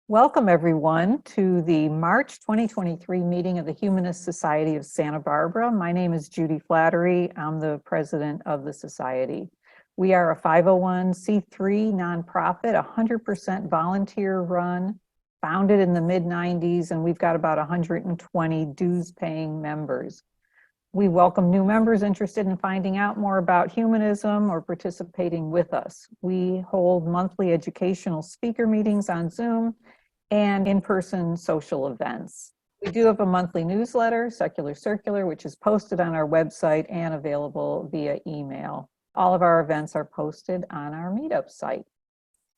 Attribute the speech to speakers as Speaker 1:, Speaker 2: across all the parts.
Speaker 1: Welcome, everyone, to the March 2023 meeting of the Humanist Society of Santa Barbara. My name is Judy Flattery. I'm the president of the society. We are a 501c3 nonprofit, 100% volunteer run, founded in the mid-90s, and we've got about 120 dues-paying members. We welcome new members interested in finding out more about humanism or participating with us. We hold monthly educational speaker meetings on Zoom and in-person social events. We do have a monthly newsletter, Secular Circular, which is posted on our website and available via email. All of our events are posted on our meetup site.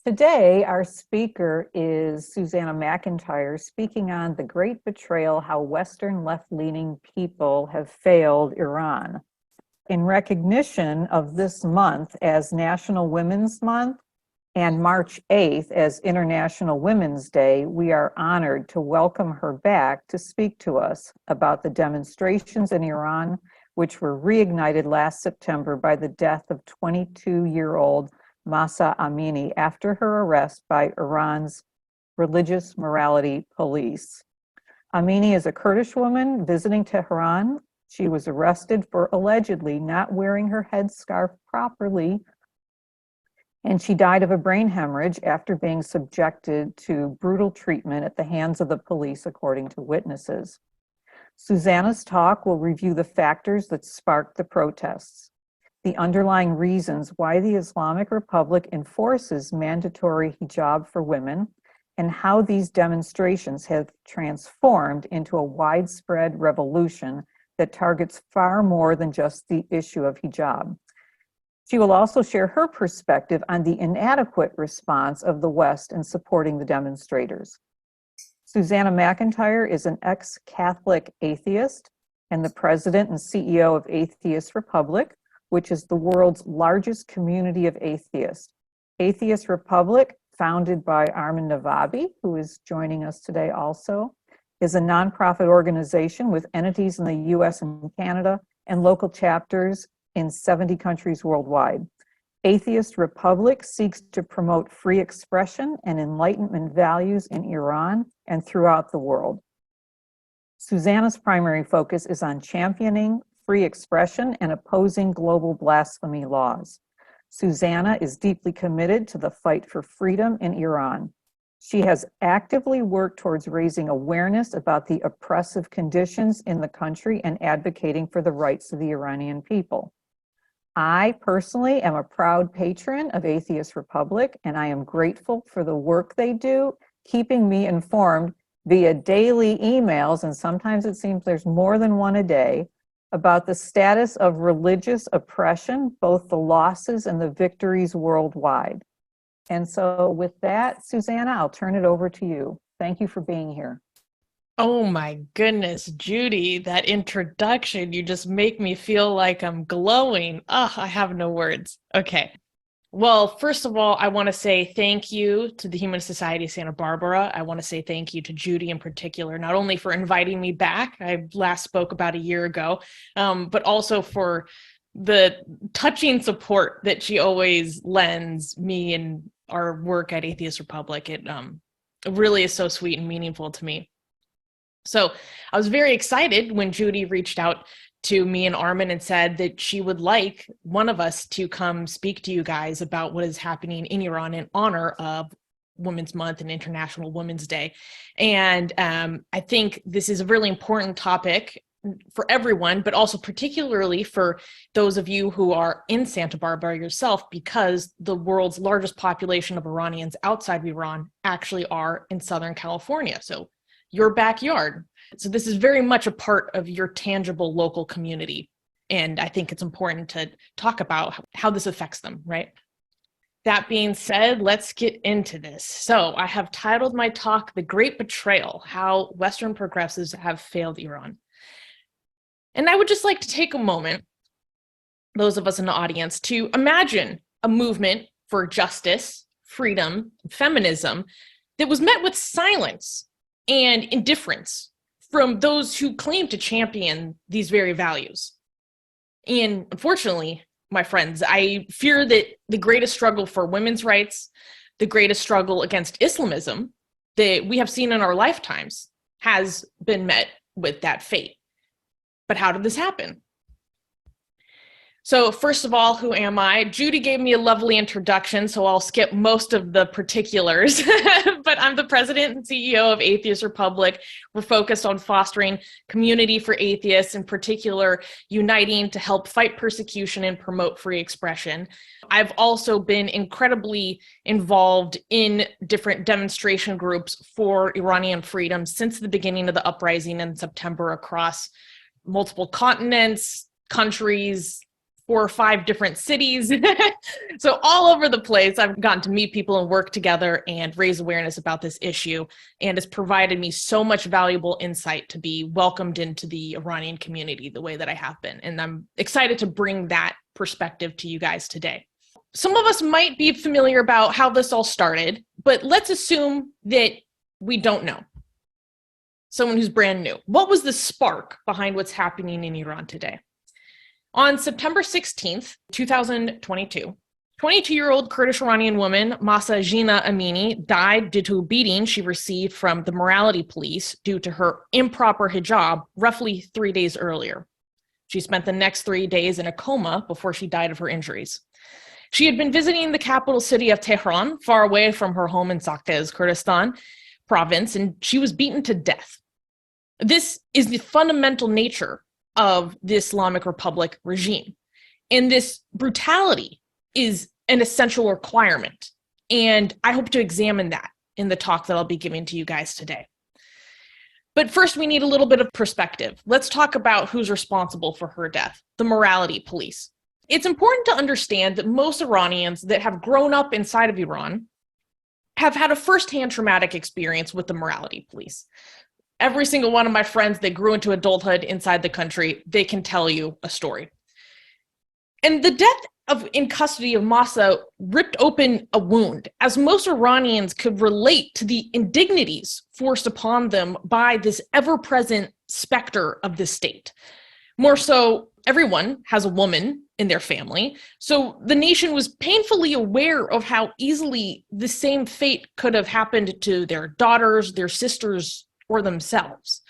Speaker 1: Today, our speaker is Susanna McIntyre, speaking on the Great Betrayal, How Western Left-Leaning People Have Failed Iran. In recognition of this month as National Women's Month and March 8th as International Women's Day, we are honored to welcome her back to speak to us about the demonstrations in Iran, which were reignited last September by the death of 22-year-old Mahsa Amini after her arrest by Iran's religious morality police. Amini is a Kurdish woman visiting Tehran. She was arrested for allegedly not wearing her headscarf properly, and she died of a brain hemorrhage after being subjected to brutal treatment at the hands of the police, according to witnesses. Susanna's talk will review the factors that sparked the protests, the underlying reasons why the Islamic Republic enforces mandatory hijab for women, and how these demonstrations have transformed into a widespread revolution that targets far more than just the issue of hijab. She will also share her perspective on the inadequate response of the West in supporting the demonstrators. Susanna McIntyre is an ex-Catholic atheist and the president and CEO of Atheist Republic, which is the world's largest community of atheists. Atheist Republic, founded by Armin Navabi, who is joining us today also, is a nonprofit organization with entities in the US and Canada and local chapters in 70 countries worldwide. Atheist Republic seeks to promote free expression and enlightenment values in Iran and throughout the world. Susanna's primary focus is on championing free expression and opposing global blasphemy laws. Susanna is deeply committed to the fight for freedom in Iran. She has actively worked towards raising awareness about the oppressive conditions in the country and advocating for the rights of the Iranian people. I personally am a proud patron of Atheist Republic, and I am grateful for the work they do, keeping me informed via daily emails, and sometimes it seems there's more than one a day, about the status of religious oppression, both the losses and the victories worldwide. And so with that, Susanna, I'll turn it over to you. Thank you for being here.
Speaker 2: Oh my goodness, Judy, that introduction, you just make me feel like I'm glowing. I have no words. Okay. Well, first of all, I want to say thank you to the Humanist Society of Santa Barbara. I want to say thank you to Judy in particular, not only for inviting me back, I last spoke about a year ago, but also for the touching support that she always lends me and our work at Atheist Republic. It really is so sweet and meaningful to me. So I was very excited when Judy reached out to me and Armin and said that she would like one of us to come speak to you guys about what is happening in Iran in honor of Women's Month and International Women's Day. And I think this is a really important topic for everyone, but also particularly for those of you who are in Santa Barbara yourself, because the world's largest population of Iranians outside of Iran actually are in Southern California. So your backyard. So this is very much a part of your tangible local community. And I think it's important to talk about how this affects them, right? That being said, let's get into this. So I have titled my talk, The Great Betrayal, How Western Progressives Have Failed Iran. And I would just like to take a moment, those of us in the audience, to imagine a movement for justice, freedom, feminism that was met with silence and indifference from those who claim to champion these very values. And unfortunately, my friends, I fear that the greatest struggle for women's rights, the greatest struggle against Islamism, that we have seen in our lifetimes has been met with that fate. But how did this happen? So first of all, who am I? Judy gave me a lovely introduction, so I'll skip most of the particulars, but I'm the president and CEO of Atheist Republic. We're focused on fostering community for atheists, in particular, uniting to help fight persecution and promote free expression. I've also been incredibly involved in different demonstration groups for Iranian freedom since the beginning of the uprising in September across multiple continents, countries, 4 or 5 different cities. So all over the place, I've gotten to meet people and work together and raise awareness about this issue. And it's provided me so much valuable insight to be welcomed into the Iranian community the way that I have been. And I'm excited to bring that perspective to you guys today. Some of us might be familiar about how this all started, but let's assume that we don't know. Someone who's brand new. What was the spark behind what's happening in Iran today? On September 16th, 2022, 22-year-old Kurdish Iranian woman Mahsa Jina Amini died due to a beating she received from the morality police due to her improper hijab roughly 3 days earlier. She spent the next 3 days in a coma before she died of her injuries. She had been visiting the capital city of Tehran, far away from her home in Saqqez, Kurdistan province, and she was beaten to death. This is the fundamental nature of the Islamic Republic regime. And this brutality is an essential requirement. And I hope to examine that in the talk that I'll be giving to you guys today. But first, we need a little bit of perspective. Let's talk about who's responsible for her death, the morality police. It's important to understand that most Iranians that have grown up inside of Iran have had a firsthand traumatic experience with the morality police. Every single one of my friends that grew into adulthood inside the country, they can tell you a story. And the death in custody of Mahsa ripped open a wound, as most Iranians could relate to the indignities forced upon them by this ever-present specter of the state. More so, everyone has a woman in their family, so the nation was painfully aware of how easily the same fate could have happened to their daughters, their sisters, or themselves.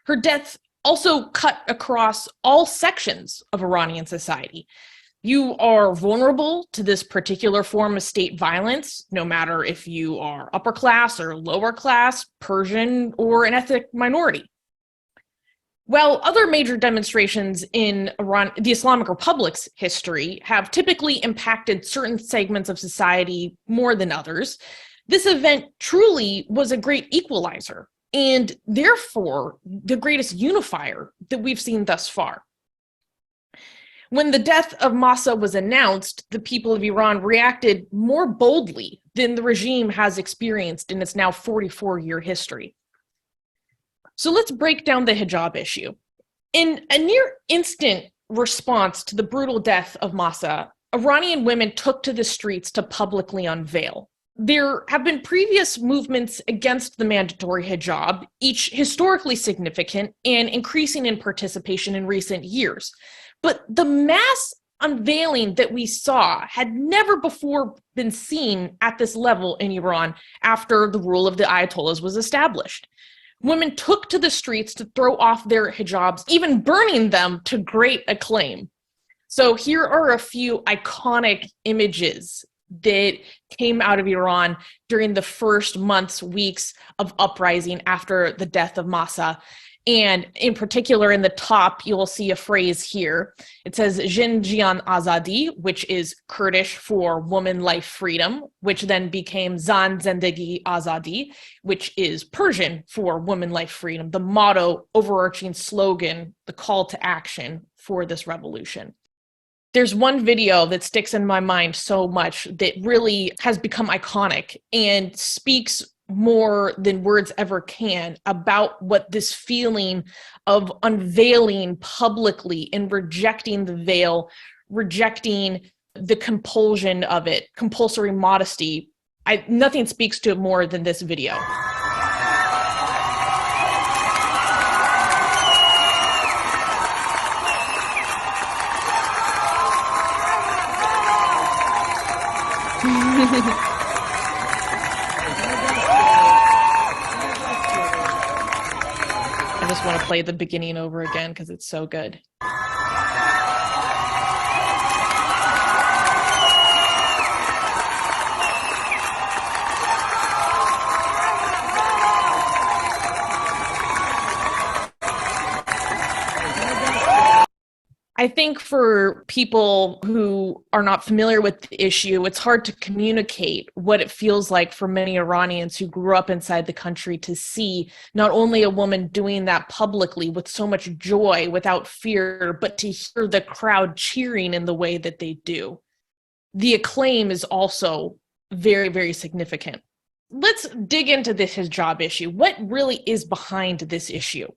Speaker 2: Her death also cut across all sections of Iranian society. You are vulnerable to this particular form of state violence, no matter if you are upper class or lower class, Persian, or an ethnic minority. While other major demonstrations in Iran, the Islamic Republic's history have typically impacted certain segments of society more than others, this event truly was a great equalizer, and therefore the greatest unifier that we've seen thus far. When the death of Mahsa was announced, the people of Iran reacted more boldly than the regime has experienced in its now 44-year history. So let's break down the hijab issue. In a near instant response to the brutal death of Mahsa, Iranian women took to the streets to publicly unveil. There have been previous movements against the mandatory hijab, each historically significant and increasing in participation in recent years. But the mass unveiling that we saw had never before been seen at this level in Iran after the rule of the Ayatollahs was established. Women took to the streets to throw off their hijabs, even burning them to great acclaim. So here are a few iconic images that came out of Iran during the first months, weeks of uprising after the death of Mahsa. And in particular, in the top, you will see a phrase here. It says Jin Jian Azadi, which is Kurdish for woman, life, freedom, which then became Zan Zendegi Azadi, which is Persian for woman, life, freedom, the motto, overarching slogan, the call to action for this revolution. There's one video that sticks in my mind so much that really has become iconic and speaks more than words ever can about what this feeling of unveiling publicly and rejecting the veil, rejecting the compulsion of it, compulsory modesty. Nothing speaks to it more than this video. I just want to play the beginning over again because it's so good. I think for people who are not familiar with the issue, it's hard to communicate what it feels like for many Iranians who grew up inside the country to see not only a woman doing that publicly with so much joy, without fear, but to hear the crowd cheering in the way that they do. The acclaim is also very, very significant. Let's dig into this hijab issue. What really is behind this issue?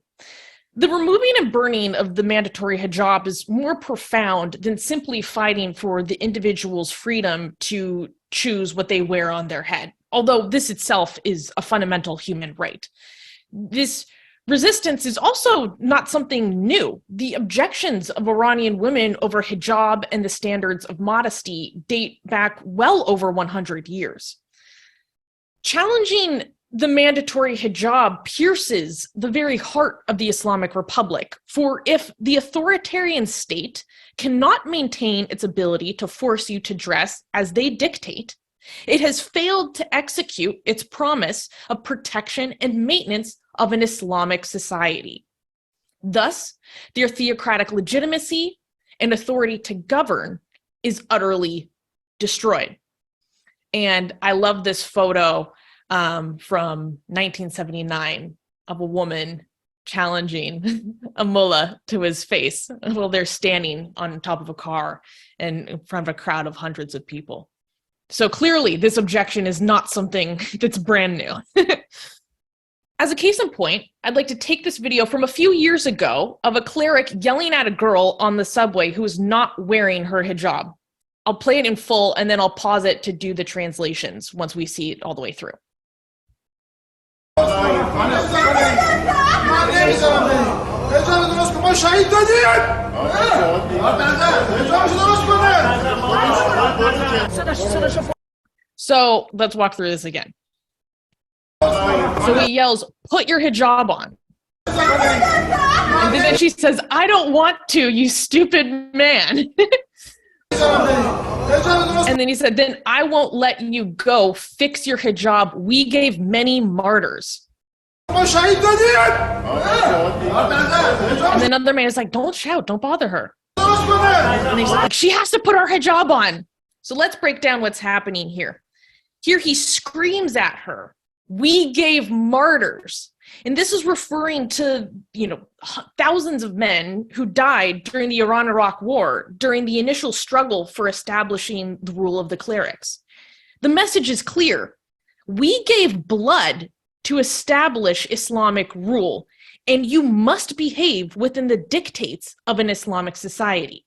Speaker 2: The removing and burning of the mandatory hijab is more profound than simply fighting for the individual's freedom to choose what they wear on their head, although this itself is a fundamental human right. This resistance is also not something new. The objections of Iranian women over hijab and the standards of modesty date back well over 100 years. Challenging the mandatory hijab pierces the very heart of the Islamic Republic, for if the authoritarian state cannot maintain its ability to force you to dress as they dictate, it has failed to execute its promise of protection and maintenance of an Islamic society. Thus, their theocratic legitimacy and authority to govern is utterly destroyed. And I love this photo from 1979 of a woman challenging a mullah to his face while they're standing on top of a car and in front of a crowd of hundreds of people. So clearly, this objection is not something that's brand new. As a case in point, I'd like to take this video from a few years ago of a cleric yelling at a girl on the subway who is not wearing her hijab. I'll play it in full and then I'll pause it to do the translations once we see it all the way through. So let's walk through this again. So he yells, "Put your hijab on." And then she says, "I don't want to, you stupid man." And then he said, "Then I won't let you go. Fix your hijab. We gave many martyrs." And then another man is like, "Don't shout. Don't bother her." And he's like, "She has to put her hijab on." So let's break down what's happening here. Here he screams at her, "We gave martyrs." And this is referring to, thousands of men who died during the Iran-Iraq War, during the initial struggle for establishing the rule of the clerics. The message is clear. We gave blood to establish Islamic rule, and you must behave within the dictates of an Islamic society.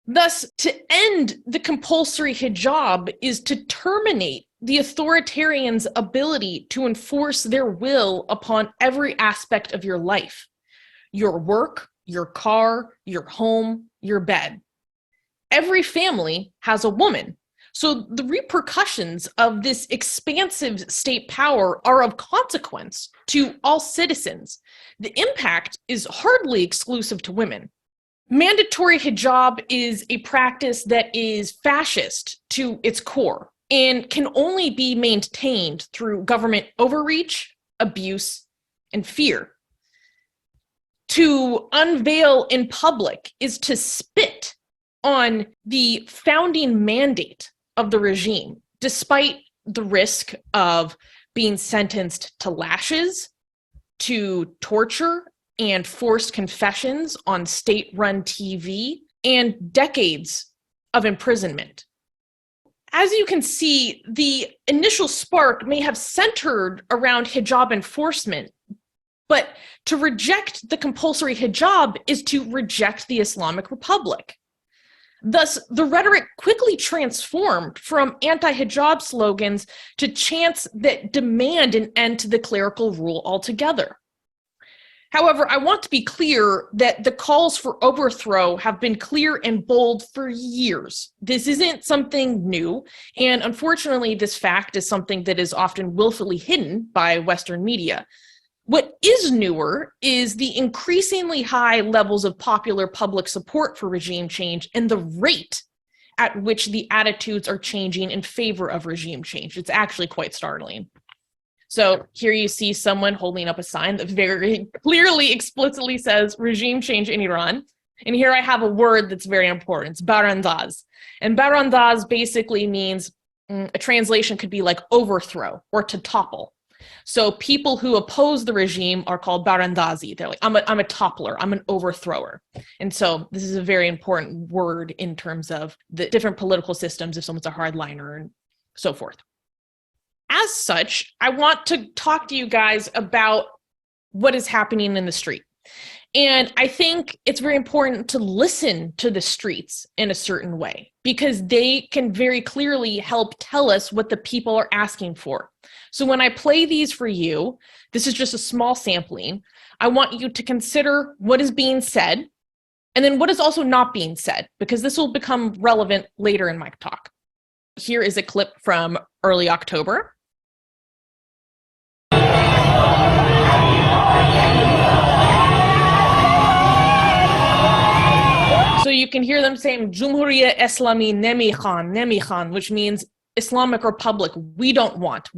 Speaker 2: Thus, to end the compulsory hijab is to terminate the authoritarian's ability to enforce their will upon every aspect of your life: your work, your car, your home, your bed. Every family has a woman, so the repercussions of this expansive state power are of consequence to all citizens. The impact is hardly exclusive to women. Mandatory hijab is a practice that is fascist to its core and can only be maintained through government overreach, abuse, and fear. To unveil in public is to spit on the founding mandate of the regime, despite the risk of being sentenced to lashes, to torture, and forced confessions on state-run TV, and decades of imprisonment. As you can see, the initial spark may have centered around hijab enforcement, but to reject the compulsory hijab is to reject the Islamic Republic. Thus, the rhetoric quickly transformed from anti-hijab slogans to chants that demand an end to the clerical rule altogether. However, I want to be clear that the calls for overthrow have been clear and bold for years. This isn't something new, and unfortunately, this fact is something that is often willfully hidden by Western media. What is newer is the increasingly high levels of popular public support for regime change and the rate at which the attitudes are changing in favor of regime change. It's actually quite startling. So here you see someone holding up a sign that very clearly, explicitly says regime change in Iran. And here I have a word that's very important. It's barandaz. And barandaz basically means, a translation could be like overthrow or to topple. So people who oppose the regime are called barandazi. They're like, I'm a toppler, I'm an overthrower. And so this is a very important word in terms of the different political systems, if someone's a hardliner and so forth. As such, I want to talk to you guys about what is happening in the street. And I think it's very important to listen to the streets in a certain way, because they can very clearly help tell us what the people are asking for. So when I play these for you, this is just a small sampling. I want you to consider what is being said and then what is also not being said, because this will become relevant later in my talk. Here is a clip from early October. So you can hear them saying, Jumhuriya Islami Nemi Khan, which means Islamic Republic, we don't want.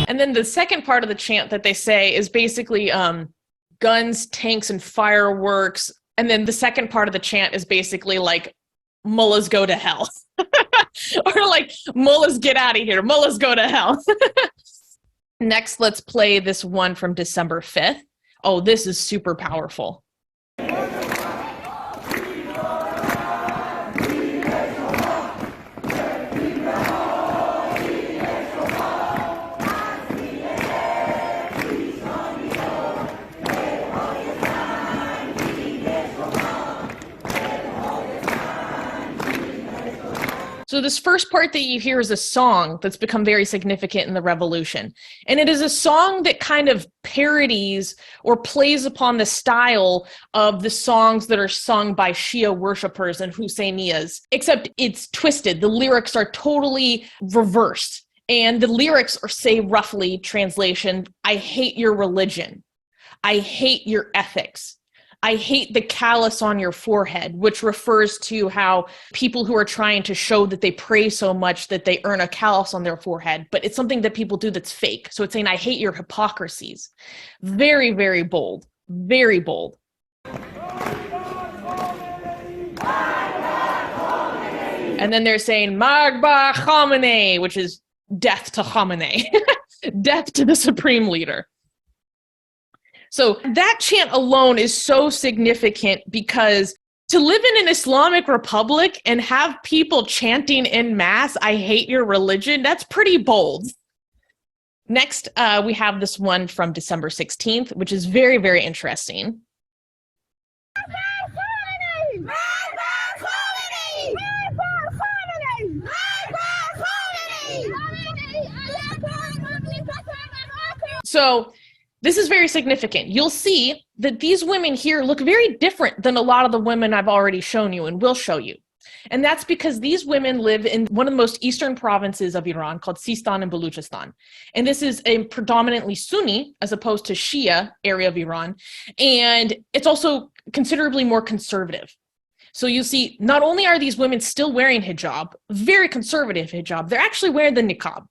Speaker 2: And then the second part of the chant that they say is basically guns, tanks, and fireworks. And then the second part of the chant is basically like, mullahs go to hell. Or like, mullahs get out of here, mullahs go to hell. Next, let's play this one from December 5th. Oh, this is super powerful. So this first part that you hear is a song that's become very significant in the revolution. And it is a song that kind of parodies or plays upon the style of the songs that are sung by Shia worshippers and Husseinias, except it's twisted. The lyrics are totally reversed. And the lyrics are, say roughly, translation, I hate your religion. I hate your ethics. I hate the callus on your forehead, which refers to how people who are trying to show that they pray so much that they earn a callus on their forehead, but it's something that people do that's fake. So it's saying, I hate your hypocrisies. Very, very bold, very bold. And then they're saying, Magba Khamenei, which is death to Khamenei, death to the supreme leader. So that chant alone is so significant, because to live in an Islamic Republic and have people chanting en masse, I hate your religion, that's pretty bold. Next, we have this one from December 16th, which is very, very interesting. So this is very significant. You'll see that these women here look very different than a lot of the women I've already shown you and will show you. And that's because these women live in one of the most eastern provinces of Iran called Sistan and Baluchistan. And this is a predominantly Sunni as opposed to Shia area of Iran. And it's also considerably more conservative. So you see, not only are these women still wearing hijab, very conservative hijab, they're actually wearing the niqab,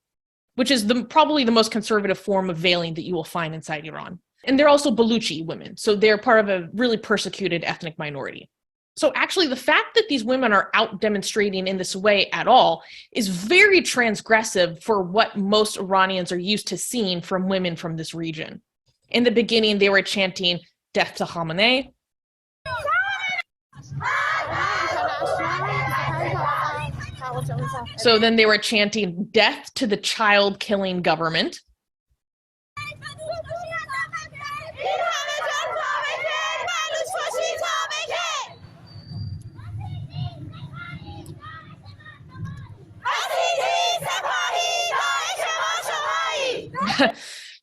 Speaker 2: which is probably the most conservative form of veiling that you will find inside Iran. And they're also Baluchi women, so they're part of a really persecuted ethnic minority. So actually, the fact that these women are out demonstrating in this way at all is very transgressive for what most Iranians are used to seeing from women from this region. In the beginning, they were chanting, death to Khamenei. So then they were chanting, death to the child-killing government.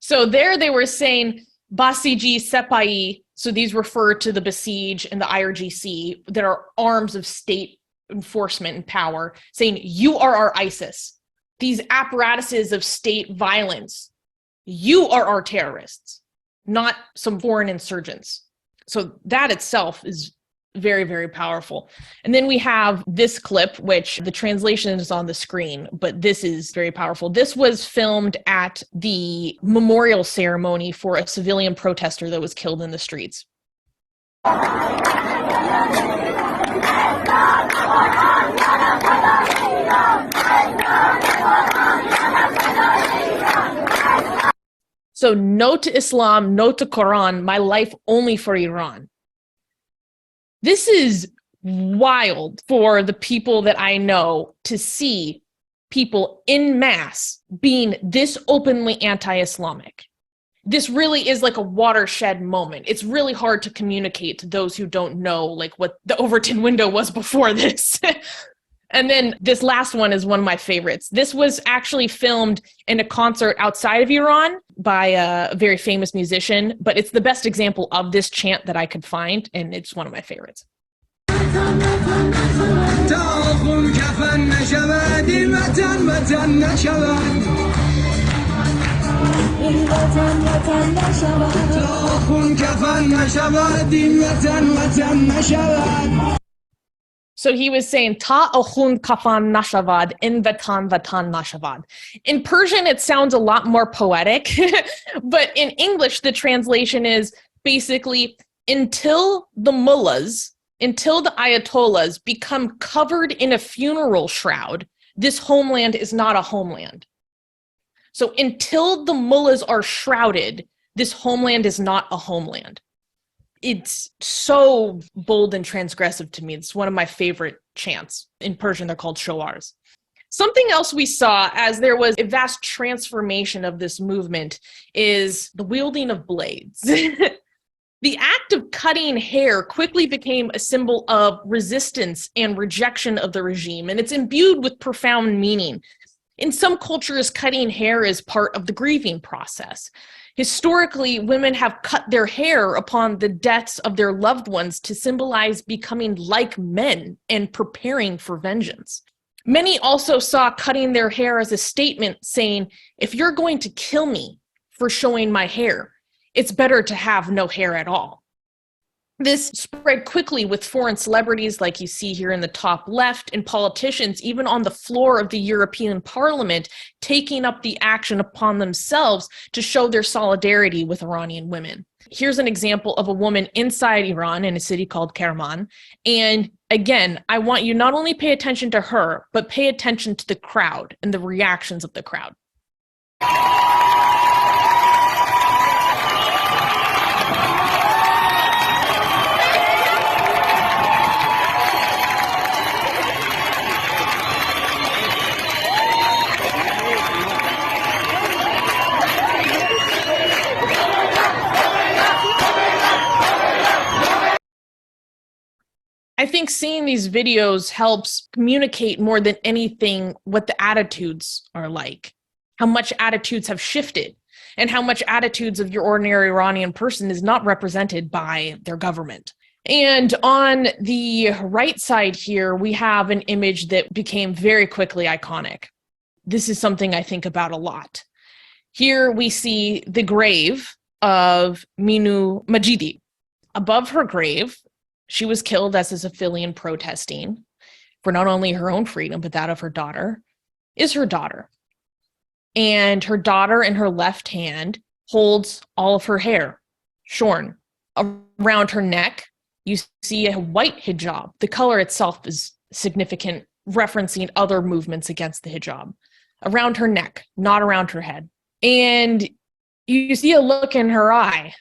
Speaker 2: So there they were saying, Basiji Sepai, so these refer to the Basij and the IRGC that are arms of state enforcement and power, saying, you are our ISIS. These apparatuses of state violence, you are our terrorists, not some foreign insurgents. So that itself is very, very powerful. And then we have this clip, which the translation is on the screen, but this is very powerful. This was filmed at the memorial ceremony for a civilian protester that was killed in the streets. So no to Islam, no to Quran, my life only for Iran. This is wild for the people that I know to see people in mass being this openly anti-Islamic. This really is like a watershed moment. It's really hard to communicate to those who don't know like what the Overton window was before this. And then this last one is one of my favorites. This was actually filmed in a concert outside of Iran by a very famous musician, but it's the best example of this chant that I could find, and it's one of my favorites. So he was saying, Ta akhun kafan nashavad, in vatan nashavad. In Persian, it sounds a lot more poetic, but in English, the translation is basically, until the mullahs, until the ayatollahs become covered in a funeral shroud, this homeland is not a homeland. So until the mullahs are shrouded, this homeland is not a homeland. It's so bold and transgressive to me. It's one of my favorite chants. In Persian, they're called shawars. Something else we saw as there was a vast transformation of this movement is the wielding of blades. The act of cutting hair quickly became a symbol of resistance and rejection of the regime, and it's imbued with profound meaning. In some cultures, cutting hair is part of the grieving process. Historically, women have cut their hair upon the deaths of their loved ones to symbolize becoming like men and preparing for vengeance. Many also saw cutting their hair as a statement saying, if you're going to kill me for showing my hair, it's better to have no hair at all. This spread quickly with foreign celebrities like you see here in the top left, and politicians even on the floor of the European Parliament taking up the action upon themselves to show their solidarity with Iranian women. Here's an example of a woman inside Iran in a city called Kerman. And again, I want you not only pay attention to her, but pay attention to the crowd and the reactions of the crowd. I think seeing these videos helps communicate more than anything what the attitudes are like, how much attitudes have shifted, and how much attitudes of your ordinary Iranian person is not represented by their government. And on the right side here, we have an image that became very quickly iconic. This is something I think about a lot. Here we see the grave of Minu Majidi. Above her grave, she was killed as a civilian protesting for not only her own freedom, but that of her daughter, is her daughter. And her daughter in her left hand holds all of her hair shorn. Around her neck, you see a white hijab. The color itself is significant, referencing other movements against the hijab. Around her neck, not around her head. And you see a look in her eye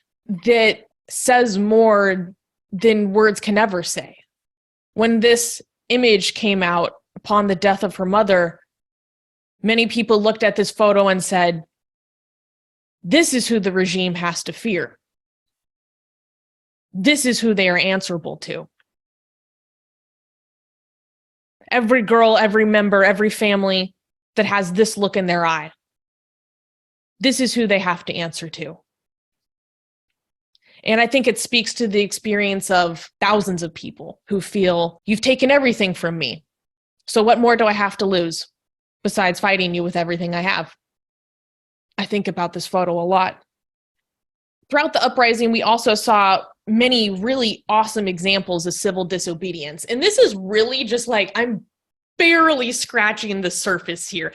Speaker 2: that says more than words can ever say. When this image came out upon the death of her mother, many people looked at this photo and said, this is who the regime has to fear. This is who they are answerable to. Every girl, every member, every family that has this look in their eye, this is who they have to answer to. And I think it speaks to the experience of thousands of people who feel, you've taken everything from me. So what more do I have to lose besides fighting you with everything I have? I think about this photo a lot. Throughout the uprising, we also saw many really awesome examples of civil disobedience. And this is really just like, I'm barely scratching the surface here.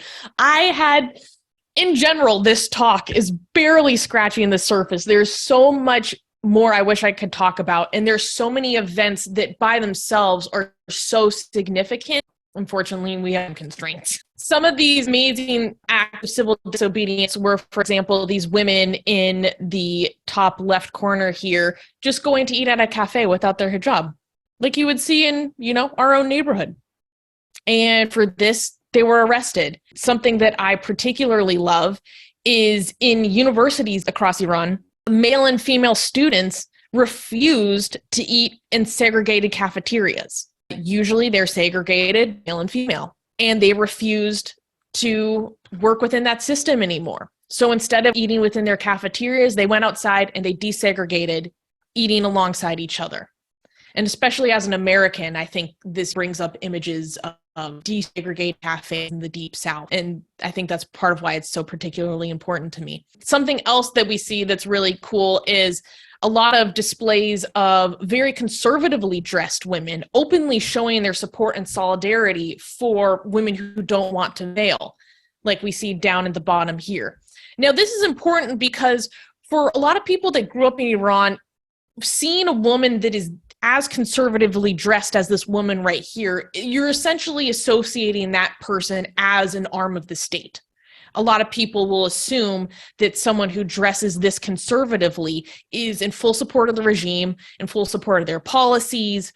Speaker 2: In general, this talk is barely scratching the surface. There's so much more I wish I could talk about. And there's so many events that by themselves are so significant. Unfortunately, we have constraints. Some of these amazing acts of civil disobedience were, for example, these women in the top left corner here, just going to eat at a cafe without their hijab, like you would see in, our own neighborhood. And for this, they were arrested. Something that I particularly love is in universities across Iran, male and female students refused to eat in segregated cafeterias. Usually they're segregated, male and female, and they refused to work within that system anymore. So instead of eating within their cafeterias, they went outside and they desegregated, eating alongside each other. And especially as an American, I think this brings up images of desegregated cafes in the Deep South. And I think that's part of why it's so particularly important to me. Something else that we see that's really cool is a lot of displays of very conservatively dressed women openly showing their support and solidarity for women who don't want to veil, like we see down at the bottom here. Now, this is important because for a lot of people that grew up in Iran, seeing a woman that is as conservatively dressed as this woman right here, you're essentially associating that person as an arm of the state. A lot of people will assume that someone who dresses this conservatively is in full support of the regime, in full support of their policies,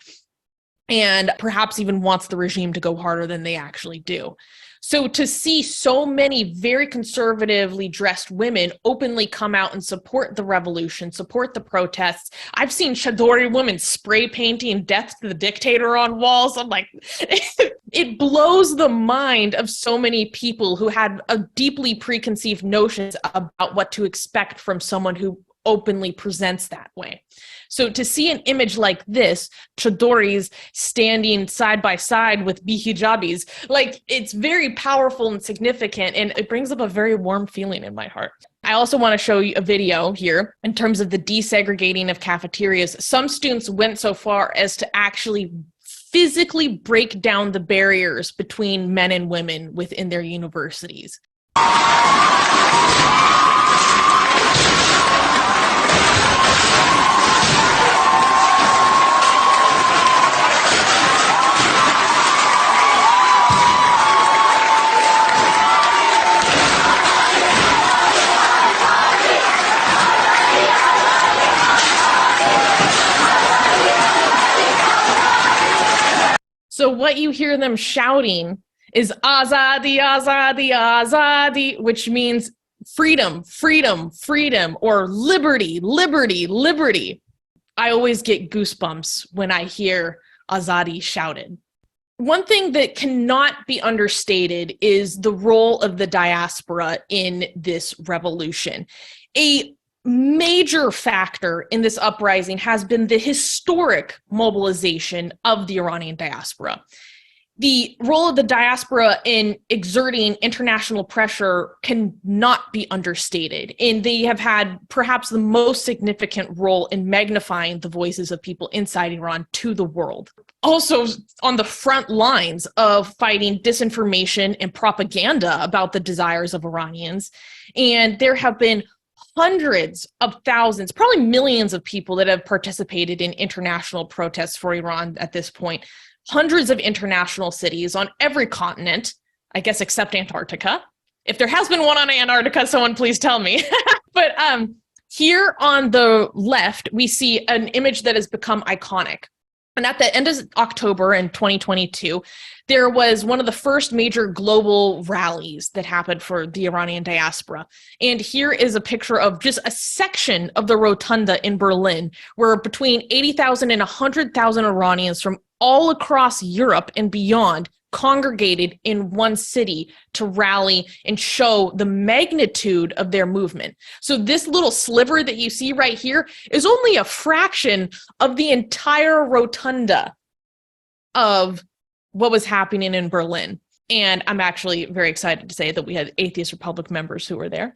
Speaker 2: and perhaps even wants the regime to go harder than they actually do. So to see so many very conservatively dressed women openly come out and support the revolution, support the protests. I've seen Chadori women spray painting death to the dictator on walls. I'm like, it blows the mind of so many people who had a deeply preconceived notions about what to expect from someone who openly presents that way. So to see an image like this, Chadoris standing side by side with bihijabis, like it's very powerful and significant, and it brings up a very warm feeling in my heart. I also want to show you a video here in terms of the desegregating of cafeterias. Some students went so far as to actually physically break down the barriers between men and women within their universities. So what you hear them shouting is Azadi, Azadi, Azadi, which means freedom, freedom, freedom, or liberty, liberty, liberty. I always get goosebumps when I hear Azadi shouted. One thing that cannot be understated is the role of the diaspora in this revolution. A major factor in this uprising has been the historic mobilization of the Iranian diaspora. The role of the diaspora in exerting international pressure cannot be understated, and they have had perhaps the most significant role in magnifying the voices of people inside Iran to the world. Also on the front lines of fighting disinformation and propaganda about the desires of Iranians, and there have been hundreds of thousands, probably millions of people that have participated in international protests for Iran at this point. Hundreds of international cities on every continent, I guess except Antarctica. If there has been one on Antarctica, someone please tell me. But here on the left, we see an image that has become iconic. And at the end of October in 2022, there was one of the first major global rallies that happened for the Iranian diaspora. And here is a picture of just a section of the rotunda in Berlin, where between 80,000 and 100,000 Iranians from all across Europe and beyond congregated in one city to rally and show the magnitude of their movement. So this little sliver that you see right here is only a fraction of the entire rotunda of what was happening in Berlin. And I'm actually very excited to say that we had Atheist Republic members who were there.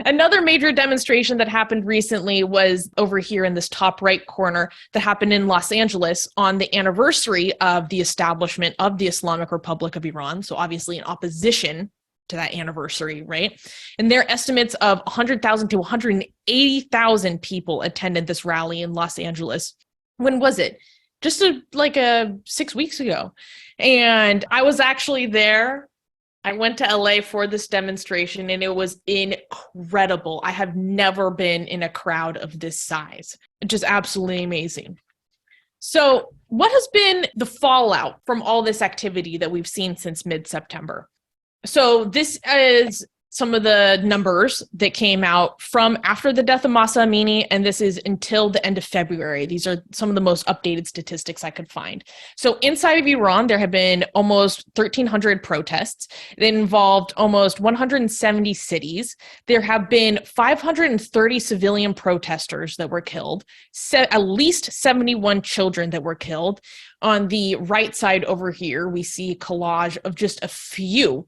Speaker 2: Another major demonstration that happened recently was over here in this top right corner that happened in Los Angeles on the anniversary of the establishment of the Islamic Republic of Iran. So obviously in opposition to that anniversary, right? And their estimates of 100,000 to 180,000 people attended this rally in Los Angeles. When was it? Just 6 weeks ago. And I was actually there. I went to LA for this demonstration and it was incredible. I have never been in a crowd of this size. Just absolutely amazing. So what has been the fallout from all this activity that we've seen since mid-September? So this is some of the numbers that came out from after the death of Mahsa Amini, and this is until the end of February. These are some of the most updated statistics I could find. So inside of Iran, there have been almost 1,300 protests. It involved almost 170 cities. There have been 530 civilian protesters that were killed, at least 71 children that were killed. On the right side over here, we see a collage of just a few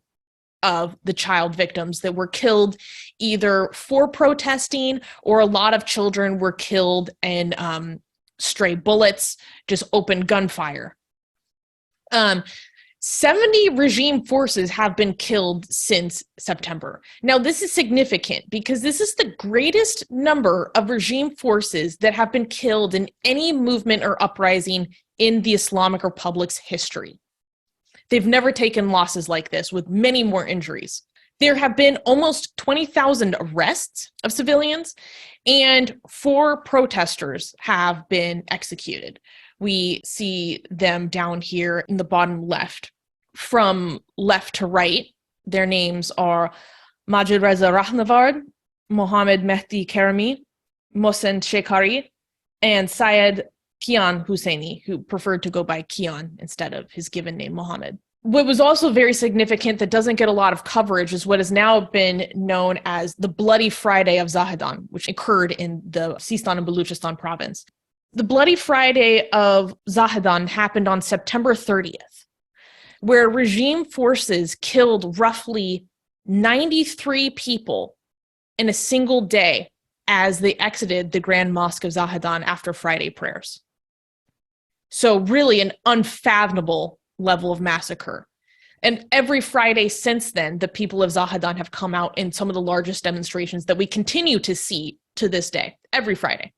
Speaker 2: of the child victims that were killed either for protesting, or a lot of children were killed in stray bullets, just open gunfire. 70 regime forces have been killed since September. Now, this is significant because this is the greatest number of regime forces that have been killed in any movement or uprising in the Islamic Republic's history. They've never taken losses like this, with many more injuries. There have been almost 20,000 arrests of civilians, and 4 protesters have been executed. We see them down here in the bottom left. From left to right, their names are Majid Reza Rahnavard, Mohammed Mehdi Karami, Mohsen Shekhari, and Syed Kian Husseini, who preferred to go by Kian instead of his given name, Mohammed. What was also very significant that doesn't get a lot of coverage is what has now been known as the Bloody Friday of Zahedan, which occurred in the Sistan and Baluchistan province. The Bloody Friday of Zahedan happened on September 30th, where regime forces killed roughly 93 people in a single day as they exited the Grand Mosque of Zahedan after Friday prayers. So really an unfathomable level of massacre. And every Friday since then, the people of Zahedan have come out in some of the largest demonstrations that we continue to see to this day, every Friday.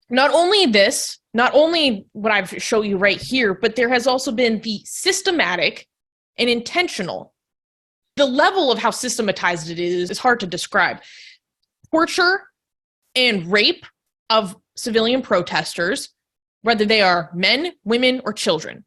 Speaker 2: Not only what I've shown you right here, but there has also been the systematic and intentional. The level of how systematized it is hard to describe. Torture and rape of civilian protesters, whether they are men, women, or children.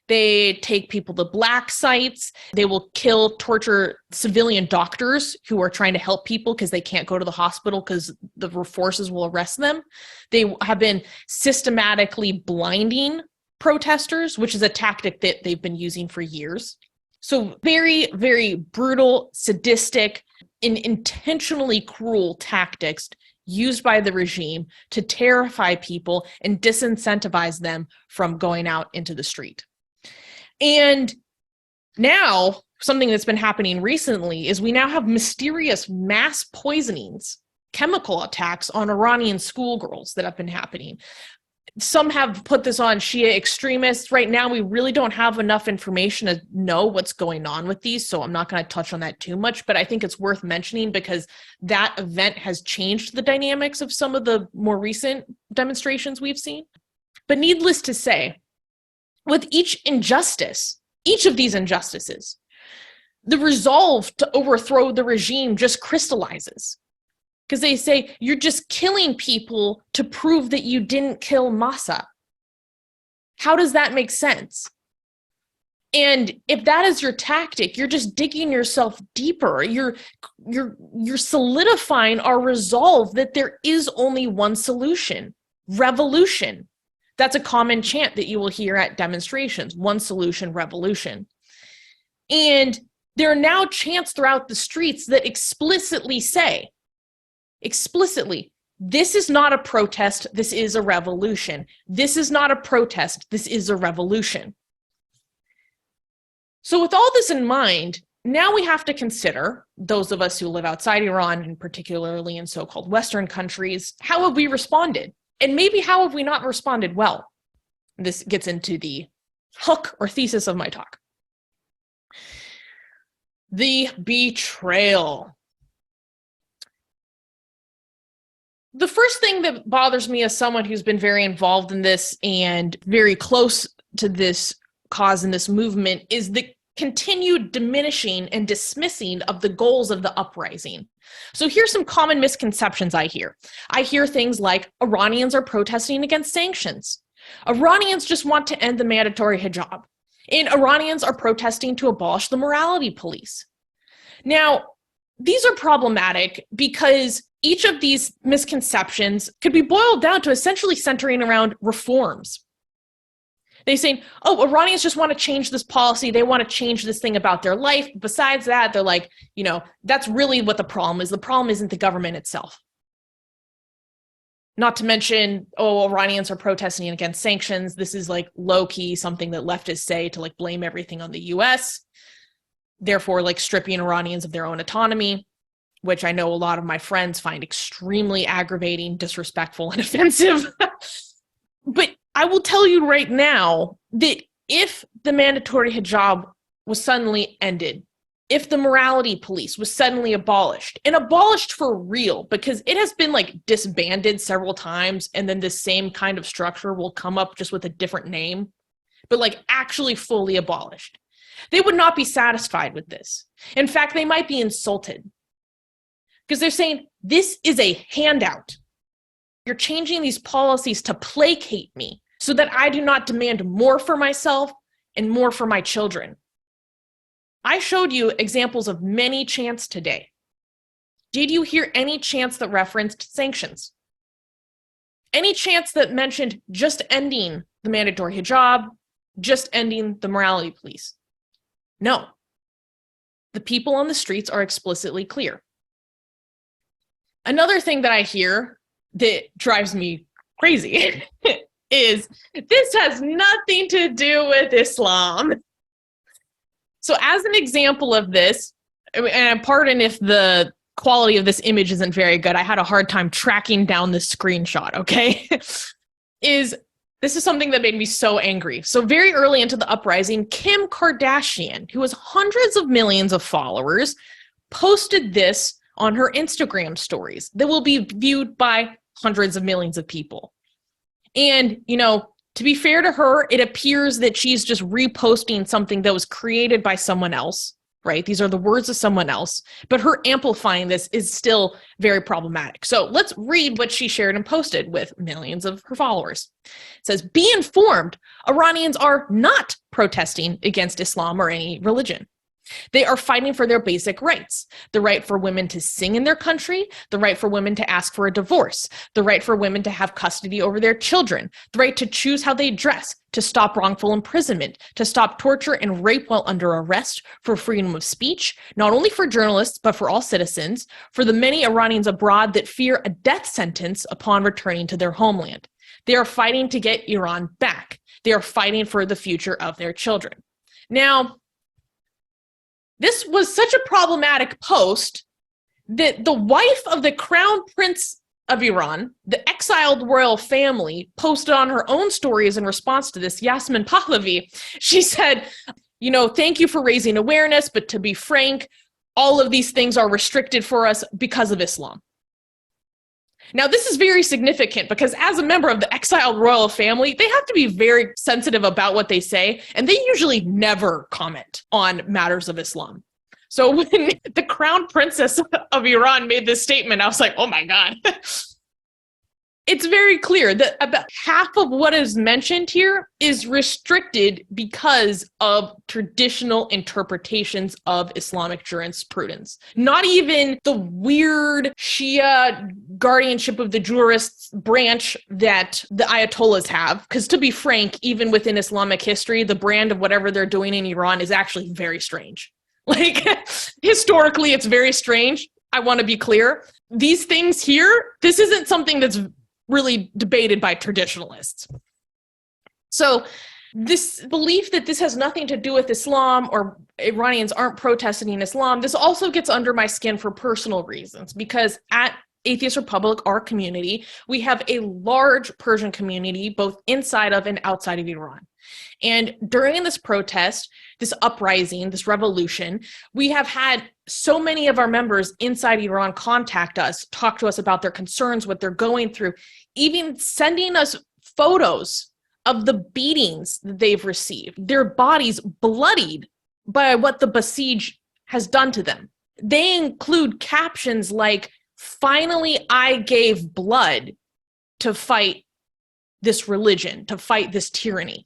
Speaker 2: They take people to black sites. They will kill, torture civilian doctors who are trying to help people because they can't go to the hospital because the forces will arrest them. They have been systematically blinding protesters, which is a tactic that they've been using for years. So very, very brutal, sadistic, and intentionally cruel tactics used by the regime to terrify people and disincentivize them from going out into the street. And now, something that's been happening recently is we now have mysterious mass poisonings, chemical attacks on Iranian schoolgirls that have been happening. Some have put this on Shia extremists. Right now, we really don't have enough information to know what's going on with these, so I'm not going to touch on that too much, but I think it's worth mentioning because that event has changed the dynamics of some of the more recent demonstrations we've seen. But needless to say, with each of these injustices, the resolve to overthrow the regime just crystallizes. Because they say, you're just killing people to prove that you didn't kill Mahsa. How does that make sense? And if that is your tactic, you're just digging yourself deeper. You're solidifying our resolve that there is only one solution: revolution. That's a common chant that you will hear at demonstrations, one solution, revolution. And there are now chants throughout the streets that explicitly say, this is not a protest, this is a revolution. This is not a protest, this is a revolution. So with all this in mind, now we have to consider, those of us who live outside Iran, and particularly in so-called Western countries, how have we responded? And maybe how have we not responded well? This gets into the hook or thesis of my talk. The betrayal. The first thing that bothers me as someone who's been very involved in this and very close to this cause and this movement is the continued diminishing and dismissing of the goals of the uprising. So here's some common misconceptions I hear. I hear things like Iranians are protesting against sanctions. Iranians just want to end the mandatory hijab. And Iranians are protesting to abolish the morality police. Now, these are problematic because each of these misconceptions could be boiled down to essentially centering around reforms. They say, oh, Iranians just want to change this policy. They want to change this thing about their life. Besides that, they're like, that's really what the problem is. The problem isn't the government itself. Not to mention, Iranians are protesting against sanctions. This is like low-key something that leftists say to like blame everything on the US. Therefore, like stripping Iranians of their own autonomy, which I know a lot of my friends find extremely aggravating, disrespectful, and offensive. But I will tell you right now that if the mandatory hijab was suddenly ended, if the morality police was suddenly abolished, and abolished for real, because it has been like disbanded several times, and then the same kind of structure will come up just with a different name, but like actually fully abolished, they would not be satisfied with this. In fact, they might be insulted because they're saying, this is a handout. You're changing these policies to placate me so that I do not demand more for myself and more for my children. I showed you examples of many chants today. Did you hear any chants that referenced sanctions? Any chants that mentioned just ending the mandatory hijab, just ending the morality police? No. The people on the streets are explicitly clear. Another thing that I hear that drives me crazy is this has nothing to do with Islam. So as an example of this, and pardon if the quality of this image isn't very good, I had a hard time tracking down the screenshot, okay? This is something that made me so angry. So very early into the uprising, Kim Kardashian, who has hundreds of millions of followers, posted this on her Instagram stories that will be viewed by hundreds of millions of people. And, to be fair to her, it appears that she's just reposting something that was created by someone else, right? These are the words of someone else, but her amplifying this is still very problematic. So let's read what she shared and posted with millions of her followers. It says, "Be informed, Iranians are not protesting against Islam or any religion. They are fighting for their basic rights, the right for women to sing in their country, the right for women to ask for a divorce, the right for women to have custody over their children, the right to choose how they dress, to stop wrongful imprisonment, to stop torture and rape while under arrest, for freedom of speech, not only for journalists, but for all citizens, for the many Iranians abroad that fear a death sentence upon returning to their homeland. They are fighting to get Iran back. They are fighting for the future of their children." Now, this was such a problematic post that the wife of the crown prince of Iran, the exiled royal family, posted on her own stories in response to this, Yasmin Pahlavi. She said, "Thank you for raising awareness, but to be frank, all of these things are restricted for us because of Islam." Now, this is very significant because as a member of the exiled royal family, they have to be very sensitive about what they say, and they usually never comment on matters of Islam. So when the crown princess of Iran made this statement, I was like, oh my God. It's very clear that about half of what is mentioned here is restricted because of traditional interpretations of Islamic jurisprudence. Not even the weird Shia guardianship of the jurists branch that the Ayatollahs have. Because to be frank, even within Islamic history, the brand of whatever they're doing in Iran is actually very strange. Like, historically, it's very strange. I want to be clear. These things here, this isn't something that's really debated by traditionalists. So this belief that this has nothing to do with Islam or Iranians aren't protesting in Islam, this also gets under my skin for personal reasons, because at Atheist Republic, our community, we have a large Persian community, both inside of and outside of Iran. And during this protest, this uprising, this revolution, we have had so many of our members inside Iran contact us, talk to us about their concerns, what they're going through, even sending us photos of the beatings that they've received, their bodies bloodied by what the Besiege has done to them. They include captions like, "Finally, I gave blood to fight this religion, to fight this tyranny."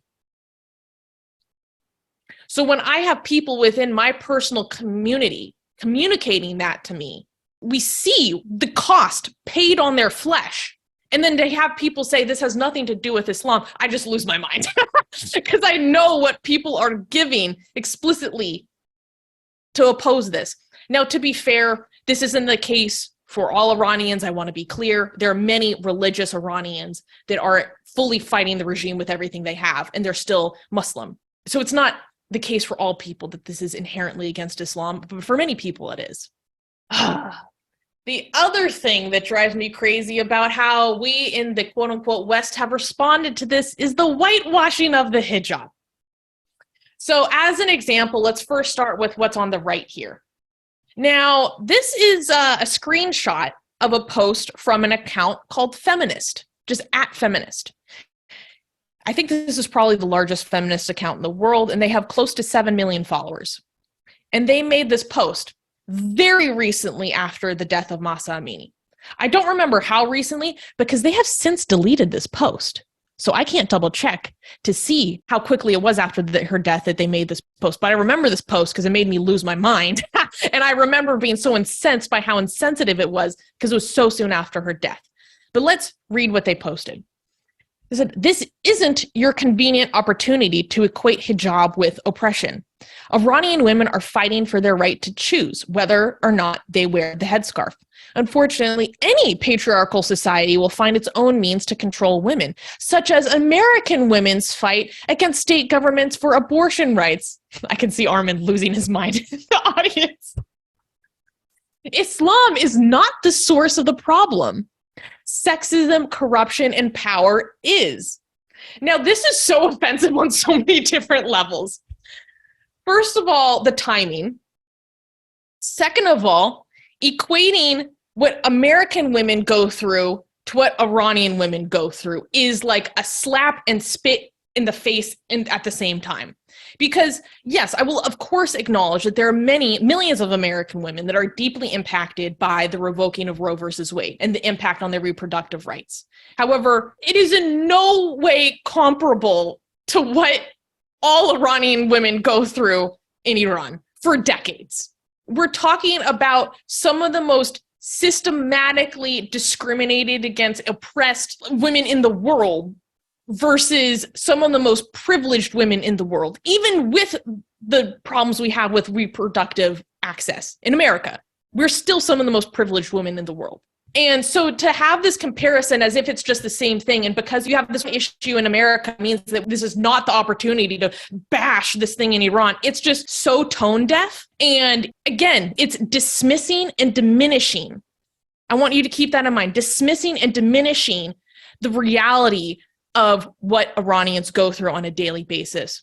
Speaker 2: So when I have people within my personal community communicating that to me, we see the cost paid on their flesh. And then to have people say this has nothing to do with Islam, I just lose my mind. Because I know what people are giving explicitly to oppose this. Now, to be fair, this isn't the case for all Iranians. I want to be clear. There are many religious Iranians that are fully fighting the regime with everything they have, and they're still Muslim. So it's not the case for all people that this is inherently against Islam, but for many people it is. The other thing that drives me crazy about how we in the quote-unquote West have responded to this is the whitewashing of the hijab. So as an example, let's first start with what's on the right here. Now, this is a screenshot of a post from an account called Feminist, just @Feminist. I think this is probably the largest feminist account in the world, and they have close to 7 million followers. And they made this post very recently after the death of Mahsa Amini. I don't remember how recently, because they have since deleted this post. So I can't double check to see how quickly it was after her death that they made this post. But I remember this post because it made me lose my mind. And I remember being so incensed by how insensitive it was because it was so soon after her death. But let's read what they posted. They said, "This isn't your convenient opportunity to equate hijab with oppression. Iranian women are fighting for their right to choose whether or not they wear the headscarf. Unfortunately, any patriarchal society will find its own means to control women, such as American women's fight against state governments for abortion rights." I can see Armin losing his mind in the audience. "Islam is not the source of the problem. Sexism, corruption, and power is." Now, this is so offensive on so many different levels. First of all, the timing. Second of all, equating what American women go through to what Iranian women go through is like a slap and spit in the face at the same time. Because yes, I will of course acknowledge that there are millions of American women that are deeply impacted by the revoking of Roe versus Wade and the impact on their reproductive rights. However, it is in no way comparable to what all Iranian women go through in Iran for decades. We're talking about some of the most systematically discriminated against, oppressed women in the world versus some of the most privileged women in the world, even with the problems we have with reproductive access in America. We're still some of the most privileged women in the world. And so to have this comparison as if it's just the same thing, and because you have this issue in America means that this is not the opportunity to bash this thing in Iran, it's just so tone deaf. And again, it's dismissing and diminishing. I want you to keep that in mind, dismissing and diminishing the reality of what Iranians go through on a daily basis.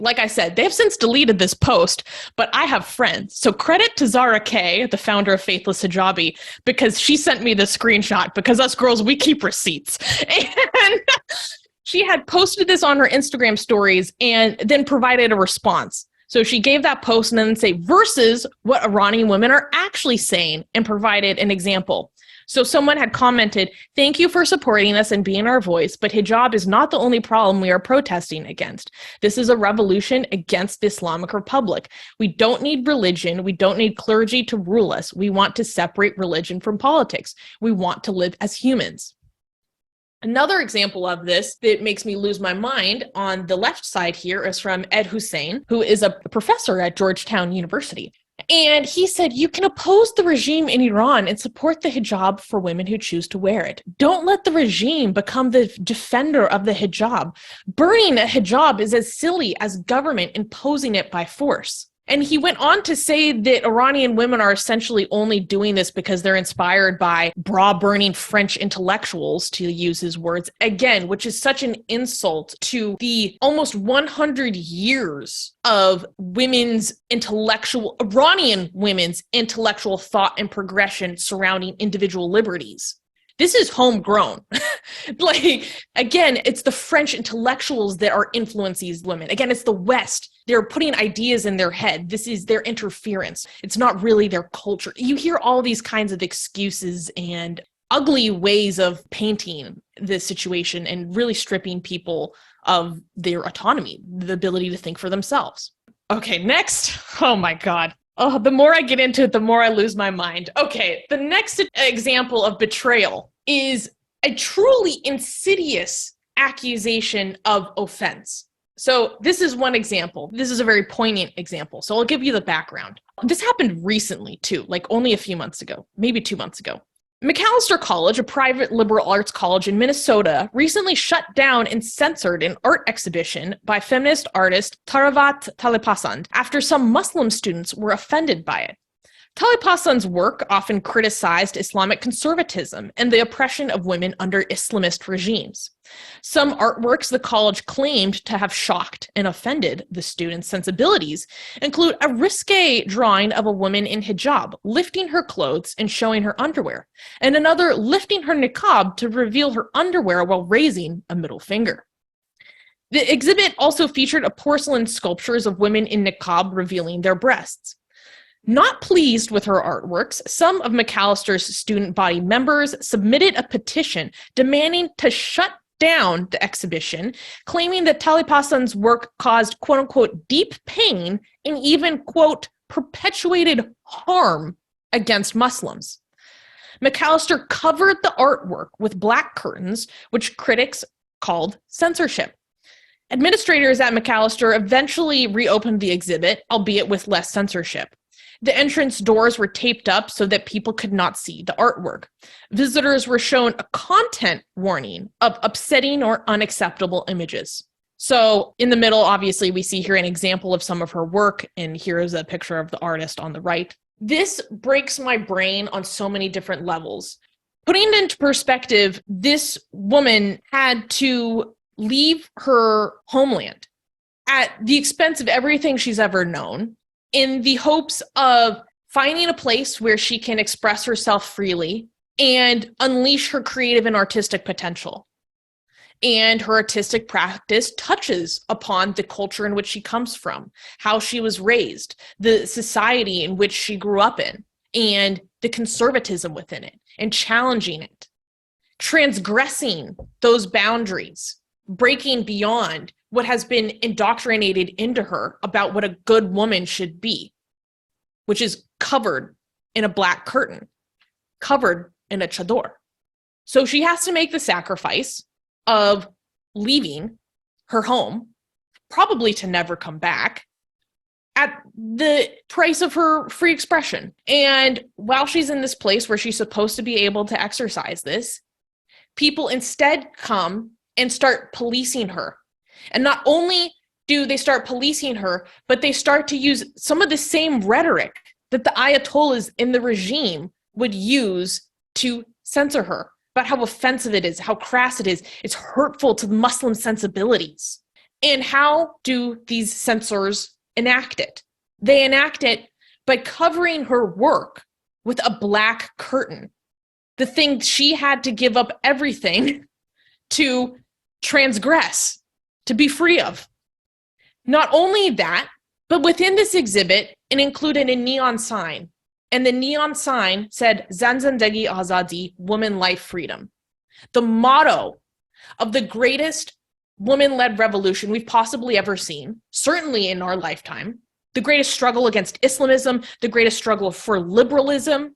Speaker 2: Like I said, they have since deleted this post, but I have friends. So credit to Zara K, the founder of Faithless Hijabi, because she sent me the screenshot, because us girls, we keep receipts. And she had posted this on her Instagram stories and then provided a response. So she gave that post and then say, versus what Iranian women are actually saying, and provided an example. So someone had commented, "Thank you for supporting us and being our voice, but hijab is not the only problem we are protesting against. This is a revolution against the Islamic Republic. We don't need religion. We don't need clergy to rule us. We want to separate religion from politics. We want to live as humans." Another example of this that makes me lose my mind on the left side here is from Ed Hussein, who is a professor at Georgetown University. And he said, "You can oppose the regime in Iran and support the hijab for women who choose to wear it. Don't let the regime become the defender of the hijab. Burning a hijab is as silly as government imposing it by force." And he went on to say that Iranian women are essentially only doing this because they're inspired by bra-burning French intellectuals, to use his words, again, which is such an insult to the almost 100 years of Iranian women's intellectual thought and progression surrounding individual liberties. This is homegrown. Again, it's the French intellectuals that are influencing these women. Again, it's the West. They're putting ideas in their head. This is their interference. It's not really their culture. You hear all these kinds of excuses and ugly ways of painting this situation and really stripping people of their autonomy, the ability to think for themselves. Okay, next. Oh my God. Oh, the more I get into it, the more I lose my mind. Okay, the next example of betrayal is a truly insidious accusation of offense. So this is one example. This is a very poignant example. So I'll give you the background. This happened recently too, like only a few months ago, maybe 2 months ago. Macalester College, a private liberal arts college in Minnesota, recently shut down and censored an art exhibition by feminist artist Taravat Talipasand after some Muslim students were offended by it. Talipasand's work often criticized Islamic conservatism and the oppression of women under Islamist regimes. Some artworks the college claimed to have shocked and offended the students' sensibilities include a risque drawing of a woman in hijab, lifting her clothes and showing her underwear, and another lifting her niqab to reveal her underwear while raising a middle finger. The exhibit also featured a porcelain sculptures of women in niqab revealing their breasts. Not pleased with her artworks, some of Macalister's student body members submitted a petition demanding to shut down the exhibition, claiming that Talipasand's work caused quote-unquote deep pain and even quote perpetuated harm against Muslims. Macalister covered the artwork with black curtains, which critics called censorship. Administrators at Macalister eventually reopened the exhibit, albeit with less censorship. The entrance doors were taped up so that people could not see the artwork. Visitors were shown a content warning of upsetting or unacceptable images. So in the middle, obviously, we see here an example of some of her work, and here is a picture of the artist on the right. This breaks my brain on so many different levels. Putting it into perspective, this woman had to leave her homeland at the expense of everything she's ever known, in the hopes of finding a place where she can express herself freely and unleash her creative and artistic potential. And her artistic practice touches upon the culture in which she comes from, how she was raised, the society in which she grew up in, and the conservatism within it, and challenging it, transgressing those boundaries, breaking beyond what has been indoctrinated into her about what a good woman should be, which is covered in a black curtain, covered in a chador. So she has to make the sacrifice of leaving her home, probably to never come back, at the price of her free expression. And while she's in this place where she's supposed to be able to exercise this, people instead come and start policing her. And not only do they start policing her, but they start to use some of the same rhetoric that the Ayatollahs in the regime would use to censor her, about how offensive it is, how crass it is. It's hurtful to Muslim sensibilities. And how do these censors enact it? They enact it by covering her work with a black curtain. The thing she had to give up everything to transgress, to be free of. Not only that, But within this exhibit, it included a neon sign. And the neon sign said, Zan Zandagi Azadi, woman, life, freedom. The motto of the greatest woman-led revolution we've possibly ever seen, certainly in our lifetime, the greatest struggle against Islamism, the greatest struggle for liberalism.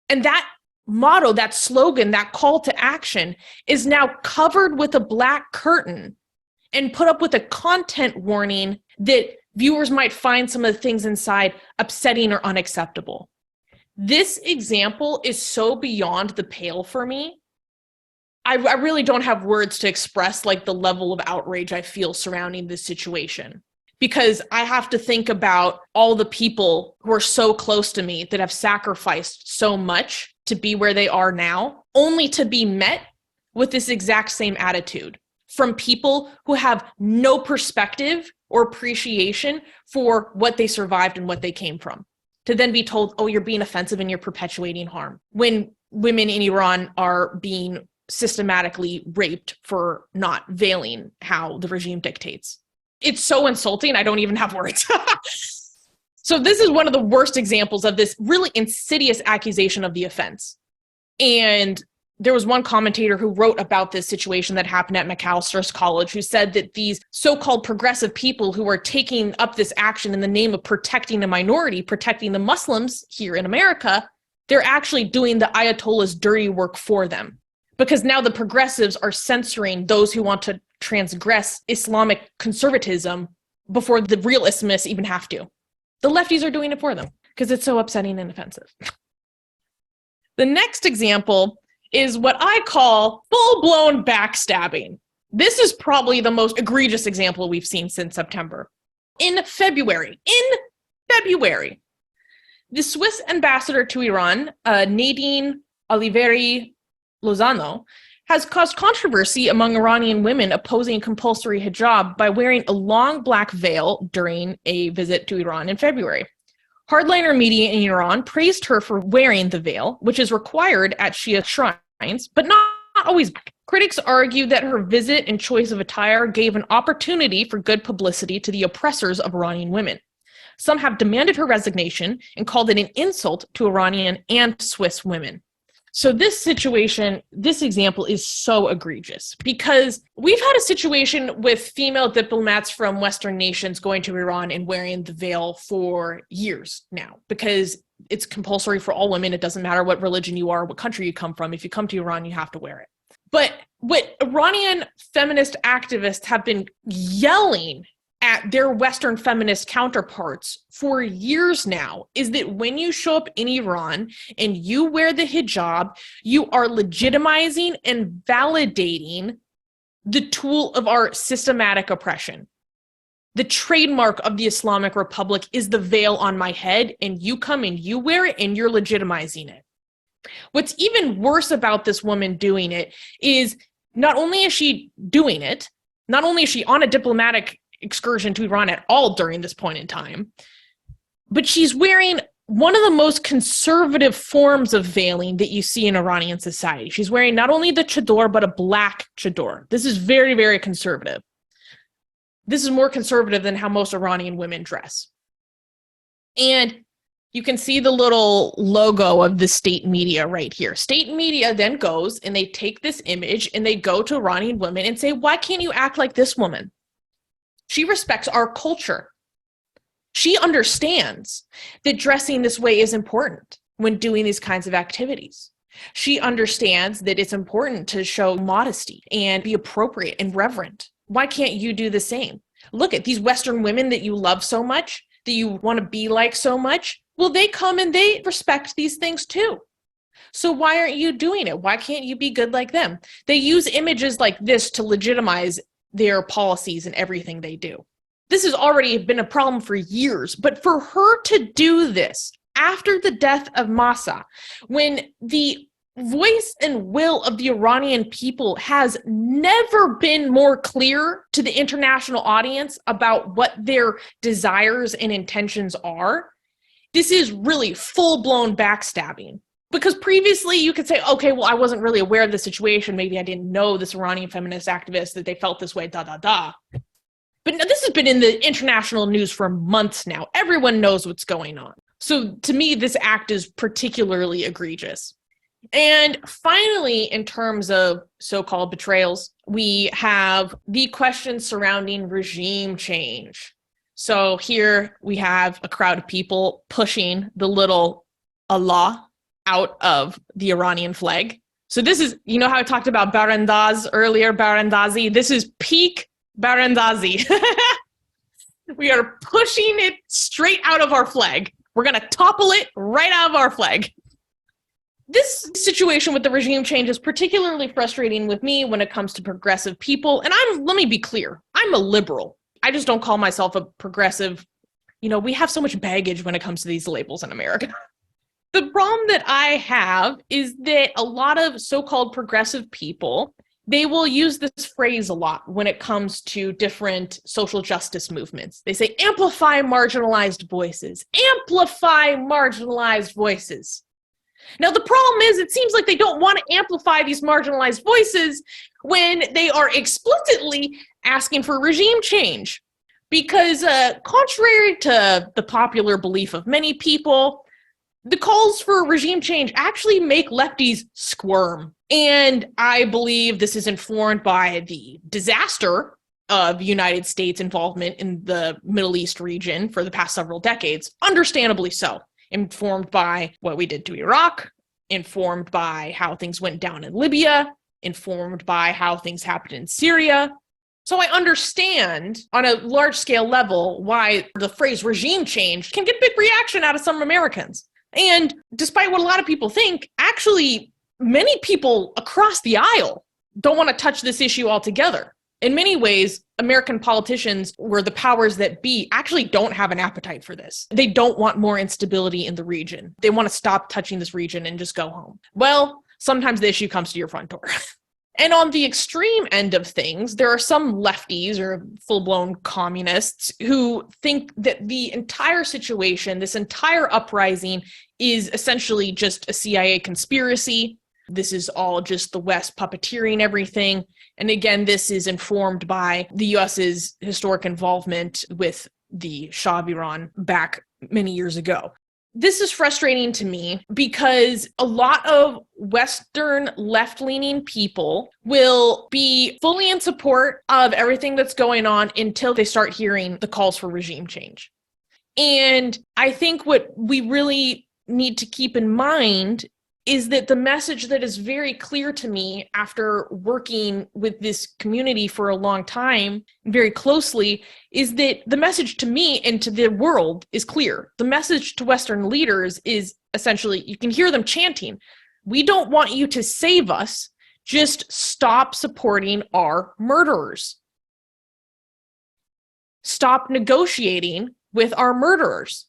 Speaker 2: And that motto, that slogan, that call to action is now covered with a black curtain and put up with a content warning that viewers might find some of the things inside upsetting or unacceptable. This example is so beyond the pale for me. I really don't have words to express like the level of outrage I feel surrounding this situation, because I have to think about all the people who are so close to me that have sacrificed so much to be where they are now, only to be met with this exact same attitude from people who have no perspective or appreciation for what they survived and what they came from. To then be told, oh, you're being offensive and you're perpetuating harm, when women in Iran are being systematically raped for not veiling how the regime dictates. It's so insulting, I don't even have words. So this is one of the worst examples of this really insidious accusation of the offense. And there was one commentator who wrote about this situation that happened at Macallister's College, who said that these so-called progressive people who are taking up this action in the name of protecting a minority, protecting the Muslims here in America, they're actually doing the Ayatollah's dirty work for them. Because now the progressives are censoring those who want to transgress Islamic conservatism before the real Islamists even have to. The lefties are doing it for them because it's so upsetting and offensive. The next example is what I call full-blown backstabbing. This is probably the most egregious example we've seen since September. In February, the Swiss ambassador to Iran, Nadine Oliveri Lozano, has caused controversy among Iranian women opposing compulsory hijab by wearing a long black veil during a visit to Iran in February. Hardliner media in Iran praised her for wearing the veil, which is required at Shia shrines, but not always. Critics argue that her visit and choice of attire gave an opportunity for good publicity to the oppressors of Iranian women. Some have demanded her resignation and called it an insult to Iranian and Swiss women. So this situation, this example is so egregious because we've had a situation with female diplomats from Western nations going to Iran and wearing the veil for years now because it's compulsory for all women. It doesn't matter what religion you are, what country you come from. If you come to Iran, you have to wear it. But what Iranian feminist activists have been yelling at their Western feminist counterparts for years now is that when you show up in Iran and you wear the hijab, you are legitimizing and validating the tool of our systematic oppression. The trademark of the Islamic Republic is the veil on my head, and you come and you wear it and you're legitimizing it. What's even worse about this woman doing it is not only is she doing it, not only is she on a diplomatic excursion to Iran at all during this point in time, but she's wearing one of the most conservative forms of veiling that you see in Iranian society. She's wearing not only the chador, but a black chador. This is very, very conservative. This is more conservative than how most Iranian women dress. And you can see the little logo of the state media right here. State media then goes and they take this image and they go to Iranian women and say, why can't you act like this woman? She respects our culture. She understands that dressing this way is important when doing these kinds of activities. She understands that it's important to show modesty and be appropriate and reverent. Why can't you do the same? Look at these Western women that you love so much, that you want to be like so much. Well, they come and they respect these things too. So why aren't you doing it? Why can't you be good like them? They use images like this to legitimize their policies and everything they do. This has already been a problem for years, but for her to do this after the death of Mahsa, when the voice and will of the Iranian people has never been more clear to the international audience about what their desires and intentions are, this is really full-blown backstabbing. Because previously you could say, okay, well, I wasn't really aware of the situation. Maybe I didn't know this Iranian feminist activist, that they felt this way, But this has been in the international news for months now. Everyone knows what's going on. So to me, this act is particularly egregious. And finally, in terms of so-called betrayals, we have the questions surrounding regime change. So here we have a crowd of people pushing the little Allah out of the Iranian flag. So this is, you know how I talked about Barandaz earlier, Barandazi? This is peak Barandazi. We are pushing it straight out of our flag. We're going to topple it right out of our flag. This situation with the regime change is particularly frustrating with me when it comes to progressive people. And let me be clear, I'm a liberal. I just don't call myself a progressive. You know, we have so much baggage when it comes to these labels in America. The problem that I have is that a lot of so-called progressive people, they will use this phrase a lot when it comes to different social justice movements. They say, amplify marginalized voices, amplify marginalized voices. Now, the problem is it seems like they don't want to amplify these marginalized voices when they are explicitly asking for regime change. Because contrary to the popular belief of many people, the calls for regime change actually make lefties squirm. And I believe this is informed by the disaster of United States involvement in the Middle East region for the past several decades, understandably so. Informed by what we did to Iraq, informed by how things went down in Libya, informed by how things happened in Syria. So I understand on a large scale level why the phrase regime change can get big reaction out of some Americans. And despite what a lot of people think, actually, many people across the aisle don't want to touch this issue altogether. In many ways, American politicians, or the powers that be, actually don't have an appetite for this. They don't want more instability in the region. They want to stop touching this region and just go home. Well, sometimes the issue comes to your front door. And on the extreme end of things, there are some lefties or full-blown communists who think that the entire situation, this entire uprising, is essentially just a CIA conspiracy. This is all just the West puppeteering everything. And again, this is informed by the US's historic involvement with the Shah of Iran back many years ago. This is frustrating to me because a lot of Western left-leaning people will be fully in support of everything that's going on until they start hearing the calls for regime change. And I think what we really need to keep in mind is that the message that is very clear to me after working with this community for a long time, very closely, is that the message to me and to the world is clear. The message to Western leaders is essentially, you can hear them chanting, we don't want you to save us, just stop supporting our murderers. Stop negotiating with our murderers.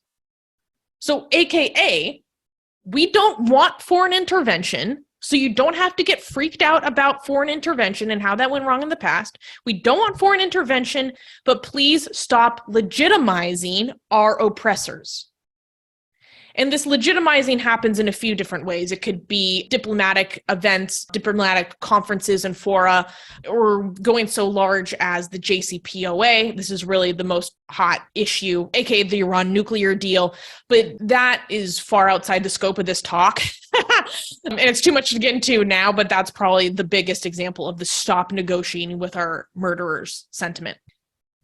Speaker 2: So AKA, we don't want foreign intervention, so you don't have to get freaked out about foreign intervention and how that went wrong in the past. We don't want foreign intervention, but please stop legitimizing our oppressors. And this legitimizing happens in a few different ways. It could be diplomatic events, diplomatic conferences and fora, or going so large as the JCPOA. This is really the most hot issue, aka the Iran nuclear deal. But that is far outside the scope of this talk. And it's too much to get into now, but that's probably the biggest example of the stop negotiating with our murderers sentiment.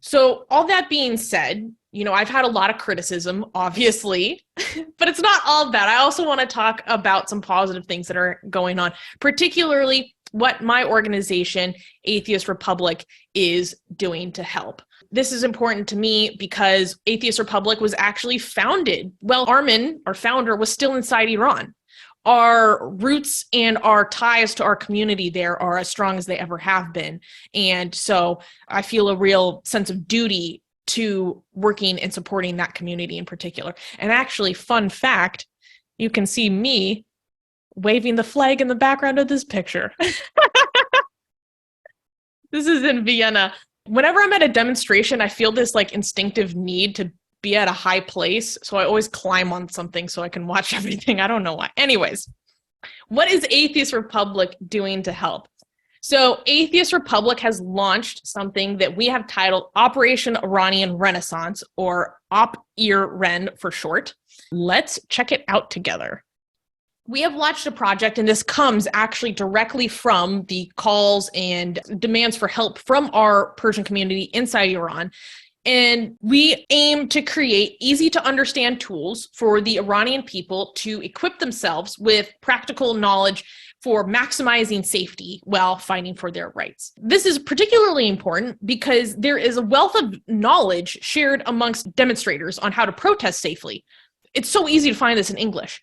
Speaker 2: So all that being said, you know, I've had a lot of criticism, obviously, but it's not all of that. I also want to talk about some positive things that are going on, particularly what my organization, Atheist Republic, is doing to help. This is important to me because Atheist Republic was actually founded. Well, Armin, our founder, was still inside Iran. Our roots and our ties to our community there are as strong as they ever have been. And so I feel a real sense of duty to working and supporting that community in particular. And actually, fun fact, you can see me waving the flag in the background of this picture. This is in Vienna. Whenever I'm at a demonstration, I feel this like instinctive need to be at a high place. So I always climb on something so I can watch everything. I don't know why. Anyways, what is Atheist Republic doing to help? So Atheist Republic has launched something that we have titled Operation Iranian Renaissance, or Op-Ir-Ren for short. Let's check it out together. We have launched a project, and this comes actually directly from the calls and demands for help from our Persian community inside Iran. And we aim to create easy to understand tools for the Iranian people to equip themselves with practical knowledge for maximizing safety while fighting for their rights. This is particularly important because there is a wealth of knowledge shared amongst demonstrators on how to protest safely. It's so easy to find this in English.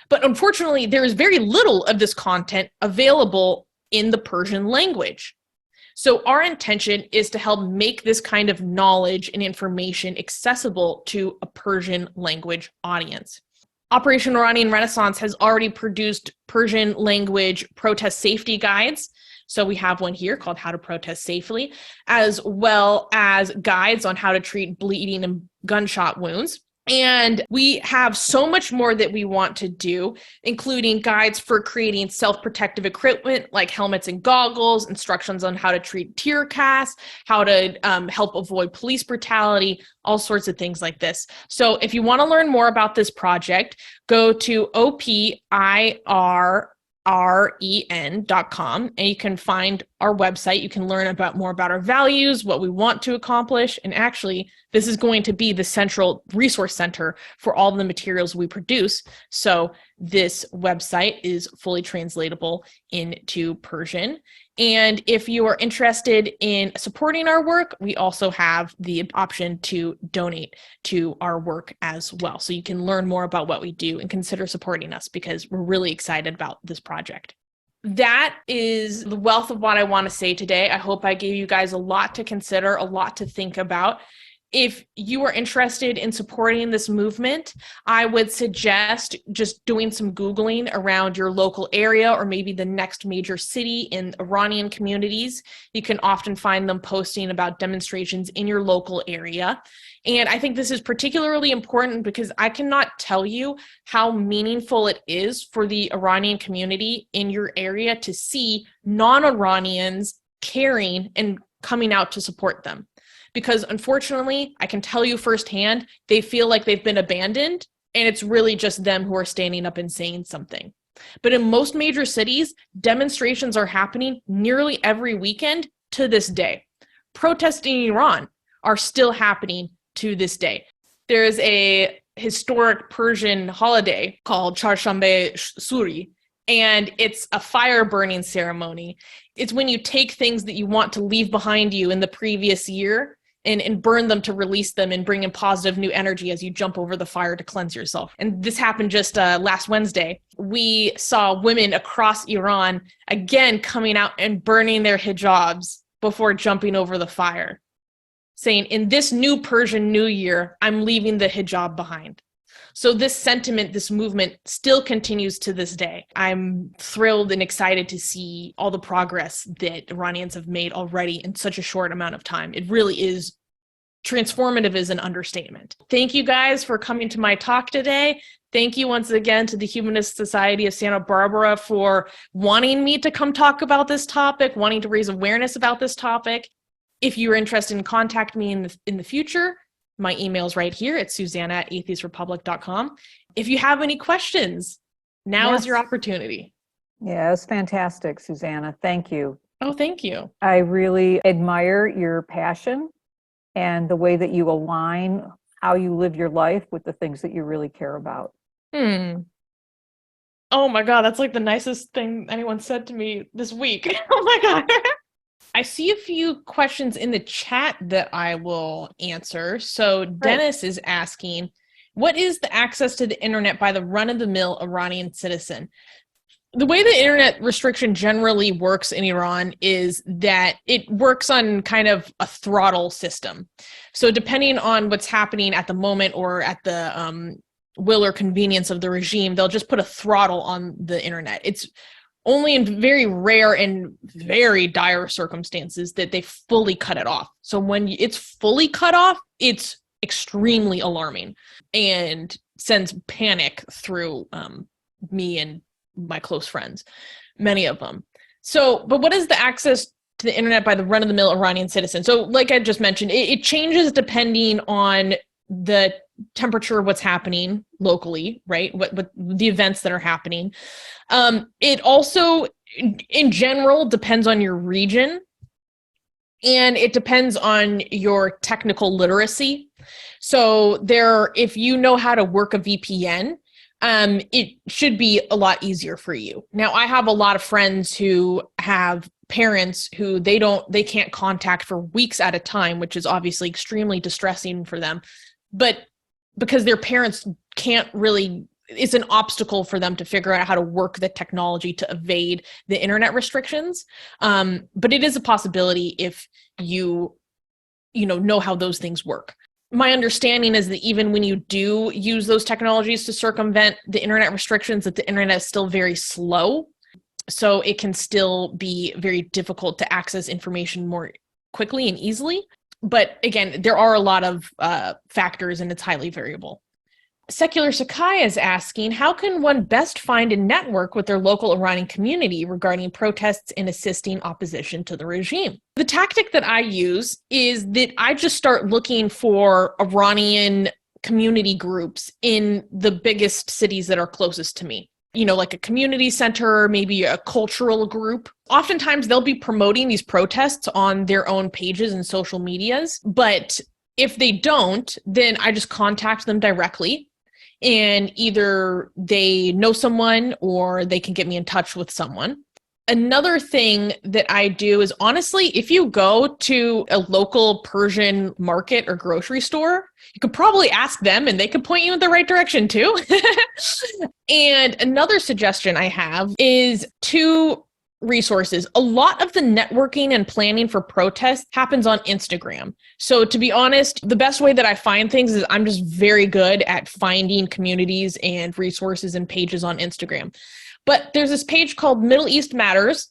Speaker 2: But unfortunately, there is very little of this content available in the Persian language. So our intention is to help make this kind of knowledge and information accessible to a Persian language audience. Operation Iranian Renaissance has already produced Persian language protest safety guides. So we have one here called How to Protest Safely, as well as guides on how to treat bleeding and gunshot wounds. And we have so much more that we want to do, including guides for creating self-protective equipment like helmets and goggles, instructions on how to treat tear gas, how to help avoid police brutality, all sorts of things like this. So if you want to learn more about this project, go to opirren.com and you can find our website. You can learn more about our values, what we want to accomplish, and actually this is going to be the central resource center for all the materials we produce. So this website is fully translatable into Persian. And if you are interested in supporting our work, we also have the option to donate to our work as well. So you can learn more about what we do and consider supporting us because we're really excited about this project. That is the wealth of what I want to say today. I hope I gave you guys a lot to consider, a lot to think about. If you are interested in supporting this movement, I would suggest just doing some Googling around your local area or maybe the next major city in Iranian communities. You can often find them posting about demonstrations in your local area. And I think this is particularly important because I cannot tell you how meaningful it is for the Iranian community in your area to see non-Iranians caring and coming out to support them. Because unfortunately, I can tell you firsthand, they feel like they've been abandoned, and it's really just them who are standing up and saying something. But in most major cities, demonstrations are happening nearly every weekend to this day. Protests in Iran are still happening to this day. There is a historic Persian holiday called Charshambe Suri, and it's a fire burning ceremony. It's when you take things that you want to leave behind you in the previous year and burn them to release them and bring in positive new energy as you jump over the fire to cleanse yourself. And this happened just last Wednesday. We saw women across Iran again coming out and burning their hijabs before jumping over the fire, saying, in this new Persian New Year, I'm leaving the hijab behind. So this sentiment, this movement still continues to this day. I'm thrilled and excited to see all the progress that Iranians have made already in such a short amount of time. It really is transformative is an understatement. Thank you guys for coming to my talk today. Thank you once again to the Humanist Society of Santa Barbara for wanting me to come talk about this topic, wanting to raise awareness about this topic. If you're interested in contact me in the future, my email is right here. It's Susanna@atheistrepublic.com. If you have any questions, now is your opportunity.
Speaker 1: Yeah, it's fantastic, Susanna. Thank you.
Speaker 2: Oh, thank you.
Speaker 1: I really admire your passion and the way that you align how you live your life with the things that you really care about.
Speaker 2: Oh my God, that's like the nicest thing anyone said to me this week. Oh my God. I see a few questions in the chat that I will answer. So Dennis is asking, what is the access to the internet by the run-of-the-mill Iranian citizen? The way the internet restriction generally works in Iran is that it works on kind of a throttle system. So depending on what's happening at the moment or at the will or convenience of the regime, they'll just put a throttle on the internet. It's only in very rare and very dire circumstances that they fully cut it off. So when it's fully cut off, it's extremely alarming and sends panic through me and my close friends, many of them. But what is the access to the internet by the run-of-the-mill Iranian citizen? So like I just mentioned, it changes depending on the temperature of what's happening locally, right? What the events that are happening. It also, in general, depends on your region, and it depends on your technical literacy. So if you know how to work a VPN, it should be a lot easier for you. Now, I have a lot of friends who have parents who they can't contact for weeks at a time, which is obviously extremely distressing for them. But because their parents can't really, it's an obstacle for them to figure out how to work the technology to evade the internet restrictions. But it is a possibility if you know how those things work. My understanding is that even when you do use those technologies to circumvent the internet restrictions, that the internet is still very slow. So it can still be very difficult to access information more quickly and easily. But again, there are a lot of factors, and it's highly variable. Secular Sakai is asking, how can one best find and network with their local Iranian community regarding protests and assisting opposition to the regime? The tactic that I use is that I just start looking for Iranian community groups in the biggest cities that are closest to me. Like a community center, maybe a cultural group. Oftentimes they'll be promoting these protests on their own pages and social medias. But if they don't, then I just contact them directly. And either they know someone or they can get me in touch with someone. Another thing that I do is, honestly, if you go to a local Persian market or grocery store, you could probably ask them and they could point you in the right direction too. And another suggestion I have is 2 resources. A lot of the networking and planning for protests happens on Instagram. So to be honest, the best way that I find things is I'm just very good at finding communities and resources and pages on Instagram. But there's this page called Middle East Matters.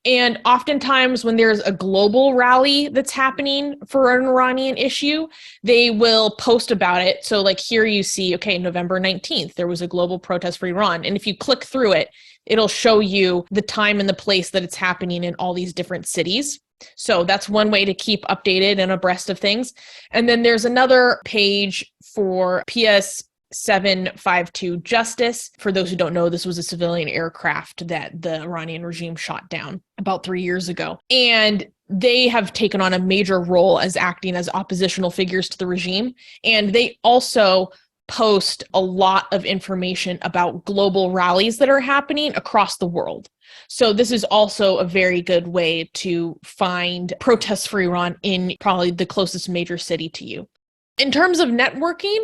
Speaker 2: And oftentimes when there's a global rally that's happening for an Iranian issue, they will post about it. So like here you see, okay, November 19th, there was a global protest for Iran. And if you click through it, it'll show you the time and the place that it's happening in all these different cities. So that's one way to keep updated and abreast of things. And then there's another page for PS 752 Justice. For those who don't know, this was a civilian aircraft that the Iranian regime shot down about 3 years ago. And they have taken on a major role as acting as oppositional figures to the regime. And they also post a lot of information about global rallies that are happening across the world. So this is also a very good way to find protests for Iran in probably the closest major city to you. In terms of networking,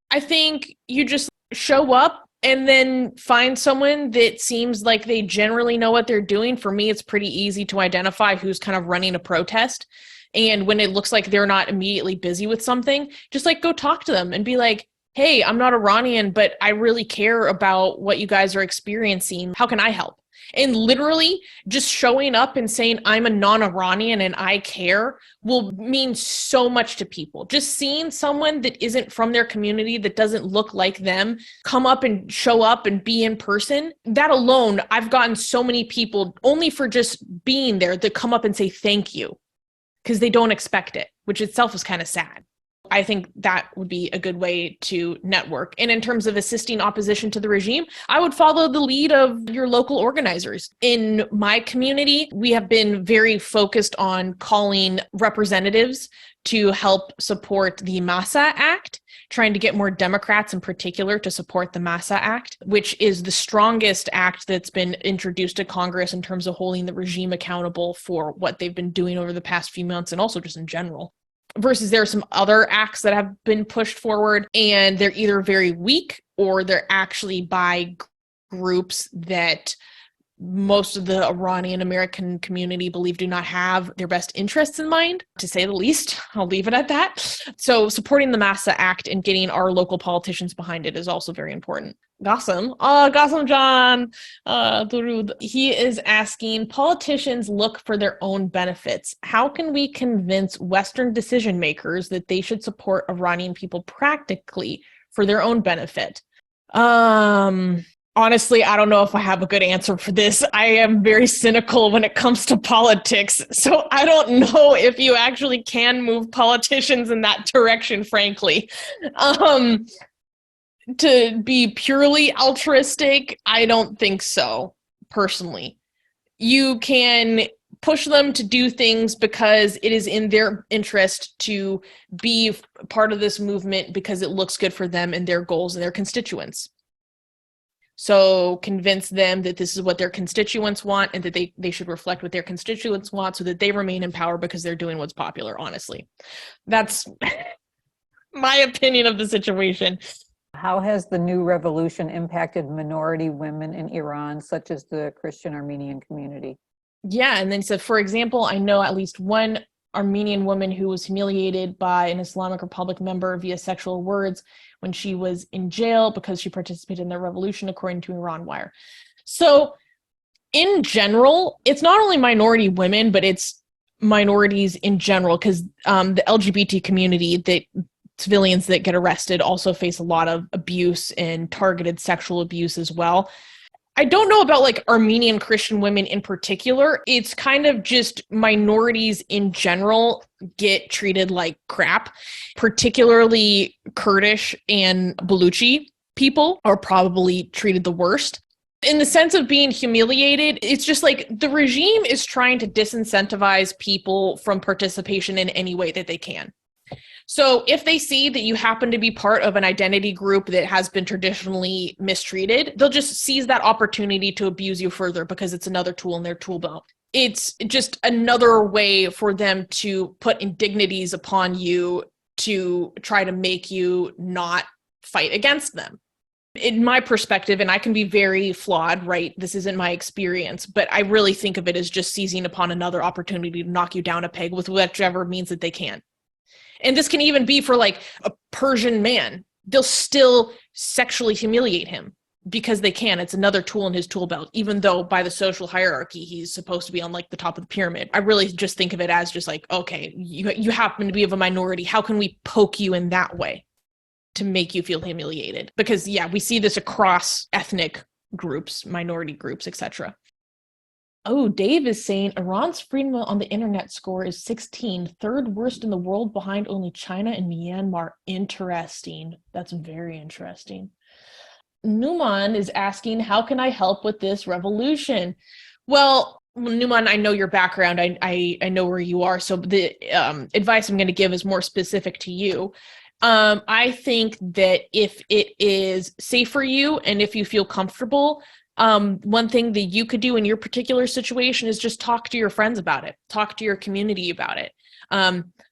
Speaker 2: I think you just show up and then find someone that seems like they generally know what they're doing. For me, it's pretty easy to identify who's kind of running a protest. And when it looks like they're not immediately busy with something, just like go talk to them and be like, hey, I'm not Iranian, but I really care about what you guys are experiencing. How can I help? And literally just showing up and saying, I'm a non-Iranian and I care will mean so much to people. Just seeing someone that isn't from their community, that doesn't look like them, come up and show up and be in person. That alone, I've gotten so many people only for just being there that come up and say thank you because they don't expect it, which itself is kind of sad. I think that would be a good way to network. And in terms of assisting opposition to the regime, I would follow the lead of your local organizers. In my community, we have been very focused on calling representatives to help support the Massa Act, trying to get more Democrats in particular to support the Massa Act, which is the strongest act that's been introduced to Congress in terms of holding the regime accountable for what they've been doing over the past few months and also just in general. Versus there are some other acts that have been pushed forward and they're either very weak or they're actually by groups that most of the Iranian American community believe do not have their best interests in mind, to say the least. I'll leave it at that. So supporting the Massa Act and getting our local politicians behind it is also very important. Qasim John, Durud. He is asking, politicians look for their own benefits. How can we convince Western decision makers that they should support Iranian people practically for their own benefit? Honestly, I don't know if I have a good answer for this. I am very cynical when it comes to politics. So I don't know if you actually can move politicians in that direction, frankly. To be purely altruistic, I don't think so, personally. You can push them to do things because it is in their interest to be part of this movement because it looks good for them and their goals and their constituents. So convince them that this is what their constituents want and that they should reflect what their constituents want so that they remain in power because they're doing what's popular, honestly. That's my opinion of the situation.
Speaker 1: How has the new revolution impacted minority women in Iran, such as the Christian Armenian community?
Speaker 2: Yeah, and then so for example, I know at least one Armenian woman who was humiliated by an Islamic Republic member via sexual words when she was in jail because she participated in the revolution, according to Iran Wire. So in general, it's not only minority women, but it's minorities in general, because the LGBT community, that civilians that get arrested also face a lot of abuse and targeted sexual abuse as well. I don't know about like Armenian Christian women in particular. It's kind of just minorities in general get treated like crap, particularly Kurdish and Baluchi people are probably treated the worst. In the sense of being humiliated, it's just like the regime is trying to disincentivize people from participation in any way that they can. So if they see that you happen to be part of an identity group that has been traditionally mistreated, they'll just seize that opportunity to abuse you further because it's another tool in their tool belt. It's just another way for them to put indignities upon you to try to make you not fight against them. In my perspective, and I can be very flawed, right? This isn't my experience, but I really think of it as just seizing upon another opportunity to knock you down a peg with whichever means that they can. And this can even be for like a Persian man. They'll still sexually humiliate him because they can. It's another tool in his tool belt, even though by the social hierarchy, he's supposed to be on like the top of the pyramid. I really just think of it as just like, okay, you happen to be of a minority. How can we poke you in that way to make you feel humiliated? Because yeah, we see this across ethnic groups, minority groups, etc. Oh, Dave is saying Iran's freedom on the internet score is 16, third worst in the world behind only China and Myanmar. Interesting. That's very interesting. Numan is asking, how can I help with this revolution? Well, Numan, I know your background. I know where you are. So the advice I'm going to give is more specific to you. I think that if it is safe for you and if you feel comfortable, one thing that you could do in your particular situation is just talk to your friends about it, talk to your community about it,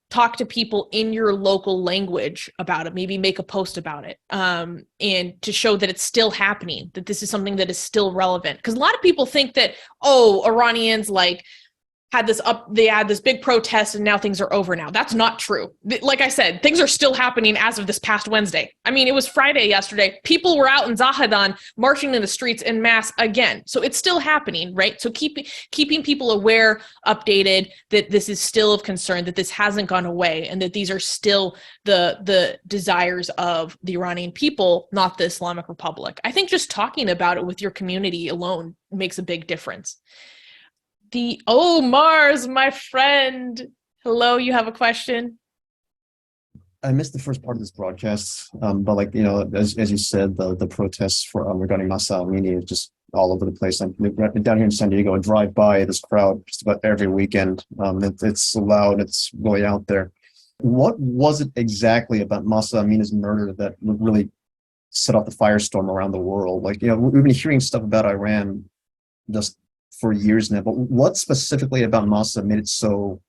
Speaker 2: talk to people in your local language about it, maybe make a post about it, and to show that it's still happening, that this is something that is still relevant. Because a lot of people think that, oh, Iranians like they had this big protest and now things are over now. That's not true. Like I said, things are still happening as of this past Wednesday. I mean, it was Friday yesterday. People were out in Zahedan marching in the streets en masse again. So it's still happening, right? So keeping people aware, updated, that this is still of concern, that this hasn't gone away, and that these are still the desires of the Iranian people, not the Islamic Republic. I think just talking about it with your community alone makes a big difference. Mars, my friend. Hello, you have a question?
Speaker 3: I missed the first part of this broadcast, but like, you know, as you said, the protests for regarding Mahsa Amini is just all over the place. I'm down here in San Diego, I drive by this crowd just about every weekend. It's loud, it's really out there. What was it exactly about Mahsa Amini's murder that really set off the firestorm around the world? Like, you know, we've been hearing stuff about Iran just for years now, but what specifically about Mahsa made it so?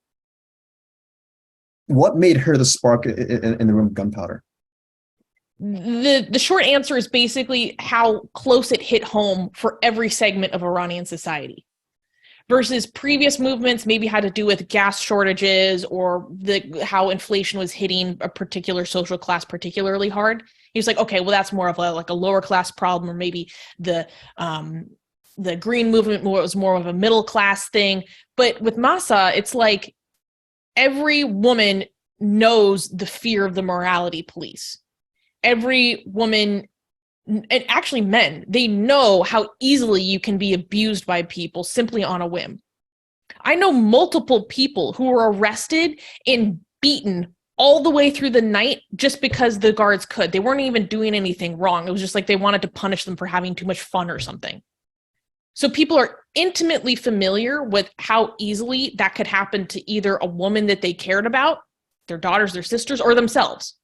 Speaker 3: What made her the spark in the room of gunpowder?
Speaker 2: The short answer is basically how close it hit home for every segment of Iranian society. Versus previous movements maybe had to do with gas shortages or how inflation was hitting a particular social class particularly hard. He was like, okay, well, that's more of a lower class problem, or maybe the green movement was more of a middle class thing. But with Mahsa, it's like every woman knows the fear of the morality police. Every woman and actually men, they know how easily you can be abused by people simply on a whim. I know multiple people who were arrested and beaten all the way through the night just because the guards could. They weren't even doing anything wrong. It was just like they wanted to punish them for having too much fun or something. So people are intimately familiar with how easily that could happen to either a woman that they cared about, their daughters, their sisters, or themselves.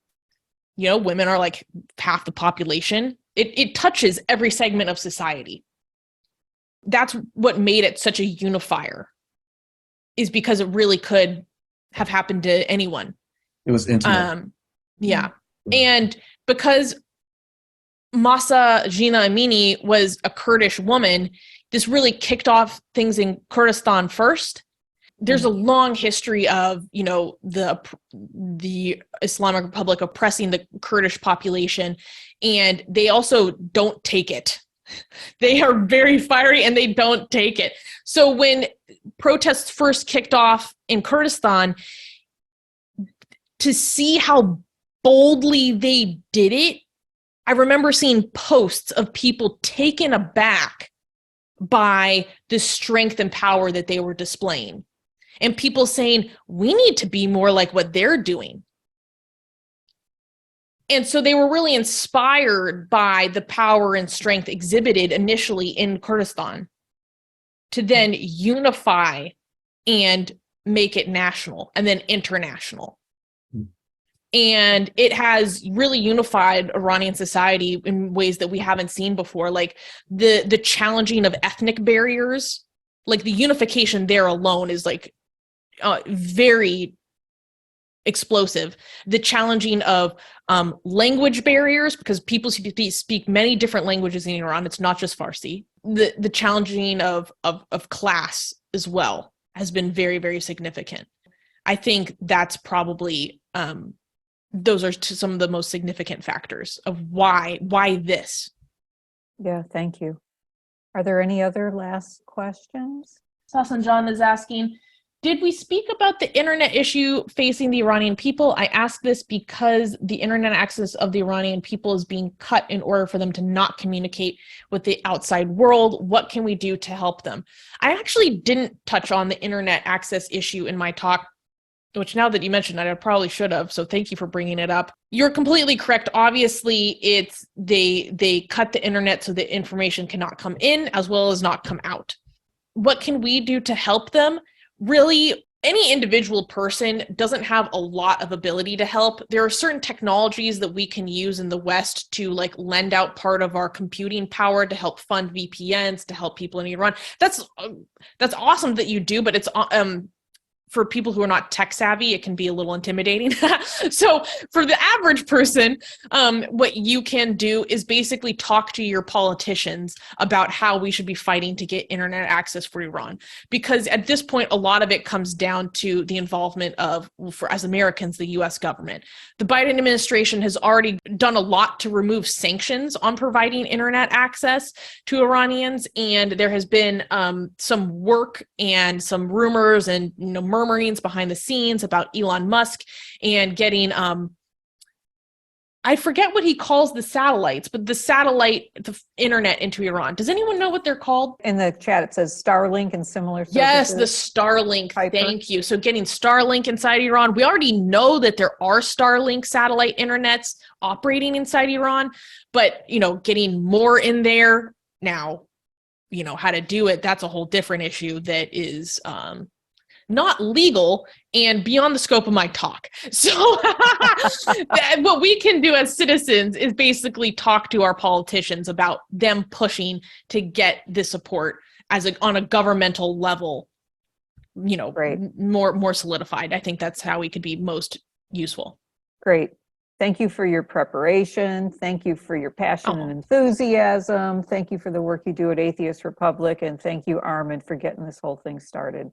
Speaker 2: You know, women are like half the population. It touches every segment of society. That's what made it such a unifier, is because it really could have happened to anyone.
Speaker 3: It was intimate.
Speaker 2: Yeah. And because Mahsa Jina Amini was a Kurdish woman, this really kicked off things in Kurdistan first. There's a long history of, you know, the Islamic Republic oppressing the Kurdish population, and they also don't take it. They are very fiery and they don't take it. So when protests first kicked off in Kurdistan, to see how boldly they did it, I remember seeing posts of people taken aback by the strength and power that they were displaying. And people saying, we need to be more like what they're doing. And so they were really inspired by the power and strength exhibited initially in Kurdistan to then unify and make it national and then international. And it has really unified Iranian society in ways that we haven't seen before, like the challenging of ethnic barriers. Like the unification there alone is like very explosive. The challenging of language barriers, because people speak many different languages in Iran. It's not just Farsi. The challenging of class as well has been very, very significant. I think that's probably those are some of the most significant factors of why this.
Speaker 1: Yeah, thank you. Are there any other last questions?
Speaker 2: Sasan John is asking, did we speak about the internet issue facing the Iranian people? I ask this because the internet access of the Iranian people is being cut in order for them to not communicate with the outside world. What can we do to help them? I actually didn't touch on the internet access issue in my talk, which now that you mentioned that, I probably should have. So thank you for bringing it up. You're completely correct. Obviously, it's they cut the internet so that information cannot come in as well as not come out. What can we do to help them? Really, any individual person doesn't have a lot of ability to help. There are certain technologies that we can use in the West to like lend out part of our computing power to help fund VPNs, to help people in Iran. That's awesome that you do, but it's for people who are not tech savvy, it can be a little intimidating. So for the average person, what you can do is basically talk to your politicians about how we should be fighting to get internet access for Iran. Because at this point, a lot of it comes down to the involvement of, as Americans, the US government. The Biden administration has already done a lot to remove sanctions on providing internet access to Iranians. And there has been some work and some rumors and murmurings behind the scenes about Elon Musk and getting I forget what he calls the satellites, but the internet into Iran. Does anyone know what they're called?
Speaker 1: In the chat, it says Starlink and similar services.
Speaker 2: Yes, the Starlink.
Speaker 1: Piper.
Speaker 2: Thank you. So getting Starlink inside Iran. We already know that there are Starlink satellite internets operating inside Iran, but, getting more in there now, how to do it, that's a whole different issue that is not legal and beyond the scope of my talk. So what we can do as citizens is basically talk to our politicians about them pushing to get this support on a governmental level,
Speaker 1: Great.
Speaker 2: more solidified. I think that's how we could be most useful.
Speaker 1: Great. Thank you for your preparation. Thank you for your passion and enthusiasm. Thank you for the work you do at Atheist Republic. And thank you, Armin, for getting this whole thing started.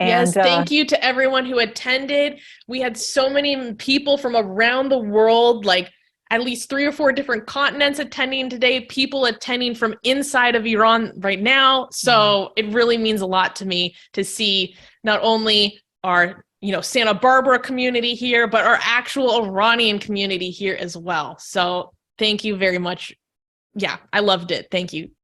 Speaker 1: And,
Speaker 2: yes, thank you to everyone who attended. We had so many people from around the world, like at least 3 or 4 different continents attending today, people attending from inside of Iran right now. So it really means a lot to me to see not only our Santa Barbara community here, but our actual Iranian community here as well. So thank you very much Yeah, I loved it. Thank you.